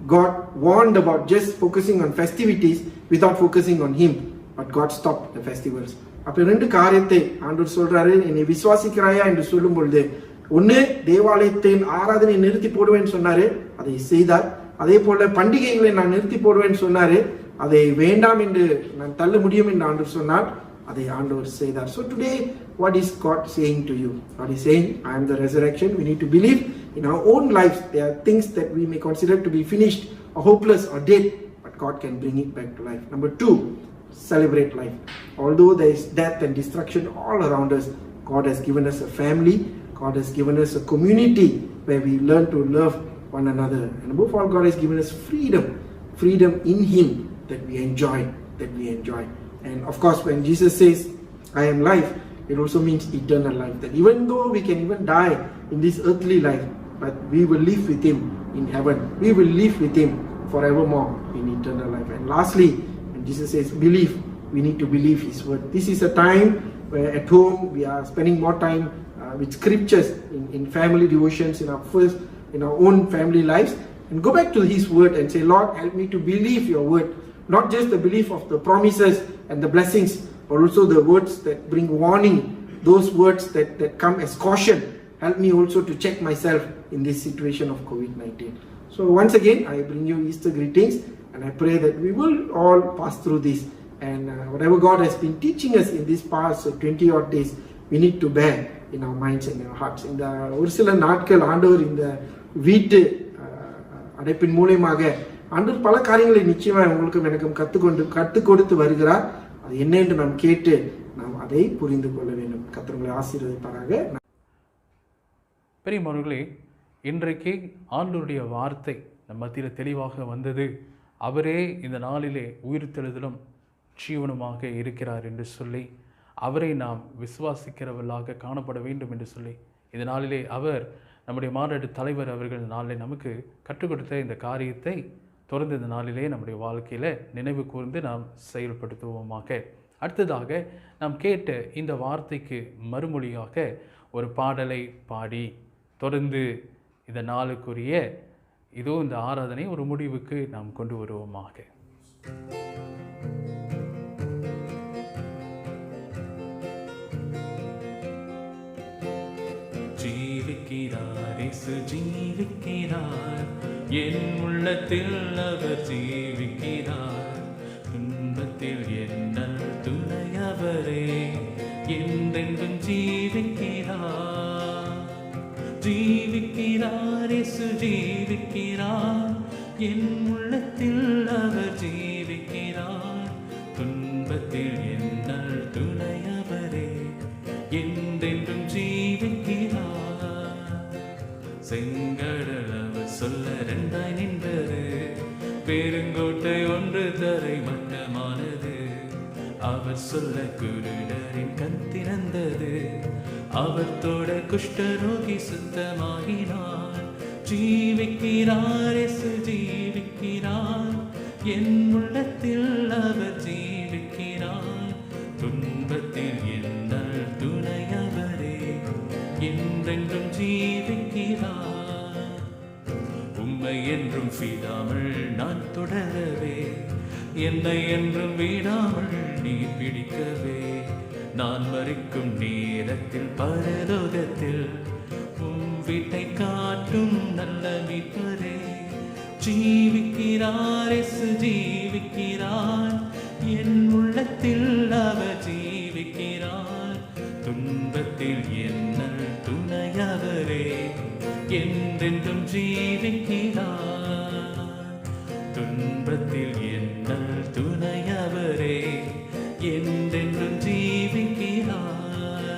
God warned about just focusing on festivities without focusing on Him, but God stopped the festivals. அப்போ 2 காரியத்தை ஆண்டவர் சொல்றாரு. என்னை விசுவாசிக்கிறாயா என்று சொல்லும் பொழுது, ஒன்று தேவாலயத்தின் ஆராதனை நிறுத்தி போடுவேன்னு சொன்னாரு, அதை செய்தார். அதே போல பண்டிகைகளை நான் நிறுத்தி போடுவேன்னு சொன்னாரு, அதை வேண்டாம் என்று நான் தள்ள முடியும் என்று ஆண்டவர் சொன்னார், அதை ஆண்டவர் செய்தார். So today, what is God saying to you? God is saying, I am the resurrection. We need to believe in our own lives. There are things that we may consider to be finished or hopeless or dead, but God can bring it back to life. Number 2, celebrate life. Although there is death and destruction all around us, God has given us a family. God has given us a community where we learn to love one another. And above all, God has given us freedom in Him that we enjoy. And of course, when Jesus says, I am life, it also means eternal life. That even though we can even die in this earthly life, but we will live with Him in heaven. We will live with Him forevermore in eternal life. And lastly, when Jesus says believe, we need to believe His word. This is a time where at home we are spending more time with scriptures in family devotions, in our own family lives, and go back to His word and say, Lord, help me to believe your word. Not just the belief of the promises and the blessings, but also the words that bring warning, those words that come as caution. Help me also to check myself in this situation of COVID-19. So once again, I bring you Easter greetings, and I pray that we will all pass through this. And whatever God has been teaching us in these past 20 odd days, we need to bear in our minds and our hearts. இந்த ஒரு சில நாட்கள் ஆண்டவர் இந்த வீட்டு அடைப்பின் மூலமாக ஆண்டவர் பல காரியங்களை நிச்சயமாக உங்களுக்கும் எனக்கும் கற்றுக் கொடுத்து வருகிறார். அது என்ன என்று நாம் கேட்டு நாம் அதை புரிந்து கொள்ள வேண்டும். கர்த்தர் உங்களை ஆசீர்வதிப்பாராக. பெரியமானவர்களே, இன்றைக்கு ஆண்டவருடைய வார்த்தை நம் மத்தியில் தெளிவாக வந்தது. அவரே இந்த நாளிலே உயிர்த்தெழுதலும் ஜீவனுமாக இருக்கிறார் என்று சொல்லி, அவரை நாம் விசுவாசிக்கிறவர்களாக காணப்பட வேண்டும் என்று சொல்லி, இந்த நாளிலே அவர் நம்முடைய மாநாடு தலைவர் அவர்கள் இந்த நாளிலே நமக்கு கற்றுக் கொடுத்த இந்த காரியத்தை தொடர்ந்து இந்த நாளிலே நம்முடைய வாழ்க்கையில் நினைவு கூர்ந்து நாம் செயல்படுத்துவோமாக. அடுத்ததாக நாம் கேட்ட இந்த வார்த்தைக்கு மறுமொழியாக ஒரு பாடலை பாடி தொடர்ந்து இந்த நாளுக்குரிய இந்த ஆராதனை ஒரு முடிவுக்கு நாம் கொண்டு வருவோமாக. ஜீவிக்கிறார், இயேசு ஜீவிக்கிறார், என் உள்ளத்தில் அவர் ஜீவிக்கிறார், துன்பத்தில் என்னல் துணையவரே, என்றென்றும் ஜீவிக்கிறார். ஜீவிக்கிறார், இயேசு ஜீவிக்கிறார், என் உள்ளத்தில் அவர் ஜீவிக்கிறார், துன்பத்தில் என்னல் துணையவரே, என்றென்றும் ஜீவிக்கிறார். செங்கடல் அவர் சொல்ல ரெண்டாய் நின்றது, பெருங்கோட்டை ஒன்று தரை மட்டமானது, அவர் சொல்ல குருடரின் கண் திறந்தது, அவர் தோட குஷ்டரோகி சுத்தமாகினார். ஜீவிக்கிறார், இயேசு ஜீவிக்கிறார், என் உள்ளத்தில் அவர் ஜீவிக்கிறார், துன்பத்தில் என்னல் துணையவரே, என்றென்றும் ஜீவிக்கிறார். உம்மை என்றும் விடாமல் நான் தொடரவே, என்னை என்றும் விடாமல் நீ பிடிக்கவே, நான் மறிக்கும் நேரத்தில் பரலோகத்தில் உம் வீட்டை காட்டும் நல்ல மீட்பரே. ஜீவிக்கிறார், இயேசு ஜீவிக்கிறார், என் உள்ளத்தில் அவர் ஜீவிக்கிறார், துன்பத்தில் என்னல் துணையவரே, என்றென்றும் ஜீவிக்கிறார், துன்பத்தில் என்னல் துணையவரே, என்றென்றும் ஜீவிக்கிறார்,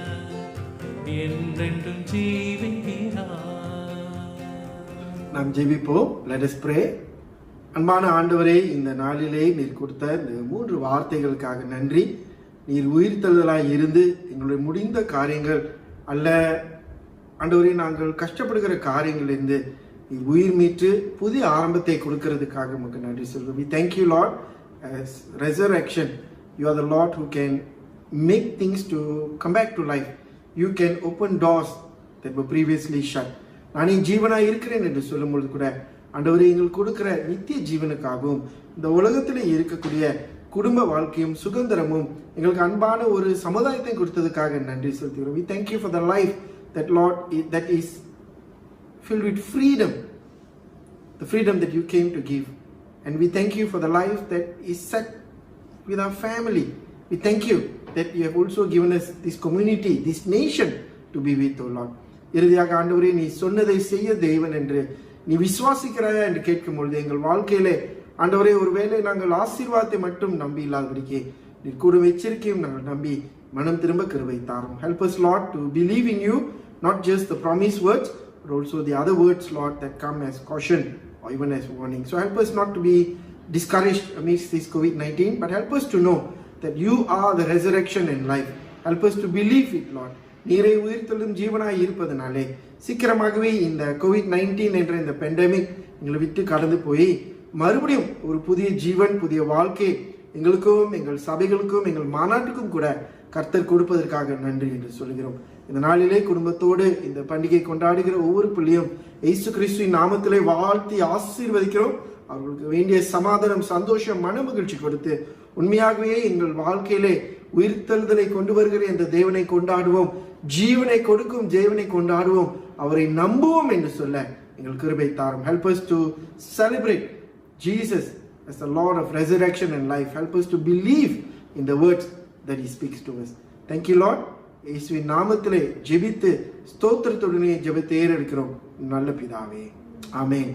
என்றென்றும் ஜீவிக்கிறார். நாம் ஜெபிப்போம். Let us pray. அன்பான ஆண்டவரே, இந்த நாளிலே நீர் கொடுத்த இந்த 3 வார்த்தைகளுக்காக நன்றி. நீர் உயிர்த்தெழுதலாய் இருந்து எங்களுடைய முடிந்த காரியங்கள் அல்ல ஆண்டவரே, நாங்கள் கஷ்டப்படுகிற காரியங்களிலிருந்து நீர் உயிர் மீட்டு புதிய ஆரம்பத்தை கொடுக்கிறதுக்காக உங்களுக்கு நன்றி சொல்கிறோம். We thank you, Lord, as resurrection. You are the Lord who can make things to come back to life. You can open doors that were previously shut. நானே ஜீவனாய் இருக்கிறேன் என்று சொல்லும்பொழுது கூட ஆண்டவரே, எங்களுக்கு கொடுக்கிற நித்திய ஜீவனுக்காகவும் இந்த உலகத்திலே இருக்கக்கூடிய குடும்ப வாழ்க்கையும் சுதந்திரமும் எங்களுக்கு அன்பான ஒரு சமுதாயத்தை கொடுத்ததுக்காக நன்றி செலுத்துகிறோம். We thank you for the life that Lord that is filled with freedom, the freedom that you came to give, and we thank you for the life that is set with our family. We thank you that you have also given us this community, this nation to be with, O Lord. இறுதியாக ஆண்டவரே, நீ சொன்னதை செய்ய தேவன் என்று நீ விசுவாசிக்கிறாயா என்று கேட்கும் பொழுது எங்கள் வாழ்க்கையிலே ஆண்டவரே, ஒருவேளை நாங்கள் ஆசீர்வாதத்தை மட்டும் நம்பி இல்லாதபடிக்கே நீர் கூடும் எச்சரிக்கையும் நாங்கள் நம்பி மனம் திரும்ப கிருபை தாரும். Help us, Lord, to believe in you, not just the promised words, but also the other words, Lord, that come as caution or even as warning. So help us not to be discouraged amidst this COVID-19, but help us to know that you are the resurrection and life. Help us to believe it, Lord. நீரை உயிர்த்தெழும் ஜீவனாய் இருப்பதனாலே சீக்கிரமாகவே இந்த COVID-19 என்ற இந்த pandemic எங்களை விட்டு கடந்து போய் மறுபடியும் ஒரு புதிய ஜீவன், புதிய வாழ்க்கை எங்களுக்கும் எங்கள் சபைகளுக்கும் எங்கள் மாநாட்டுக்கும் கூட கர்த்தர் கொடுப்பதற்காக நன்றி என்று சொல்கிறோம். இந்த நாளிலே குடும்பத்தோடு இந்த பண்டிகை கொண்டாடுகிற ஒவ்வொரு பிள்ளையும் இயேசு கிறிஸ்துவின் நாமத்திலே வாழ்த்தி ஆசீர்வதிக்கிறோம். அவர்களுக்கு வேண்டிய சமாதானம், சந்தோஷம், மன மகிழ்ச்சி கொடுத்து உண்மையாகவே எங்கள் வாழ்க்கையிலே உயிர்த்தெழுதலை கொண்டு வருகிற இந்த தேவனை கொண்டாடுவோம், ஜீவனை கொடுக்கும் தேவனை கொண்டாடுவோம், அவரை நம்புவோம் என்று சொல்ல எங்கள் கிருபை தாரும். Help us to celebrate Jesus as the Lord of resurrection and life. Help us to believe in the words that he speaks to us. Thank you, Lord. இயேசுவின் நாமத்திலே ஜெபித்து ஸ்தோத்திரத்துடனே ஜெபத்தை ஏறெடுக்கிறோம் நல்ல பிதாவே. ஆமென்.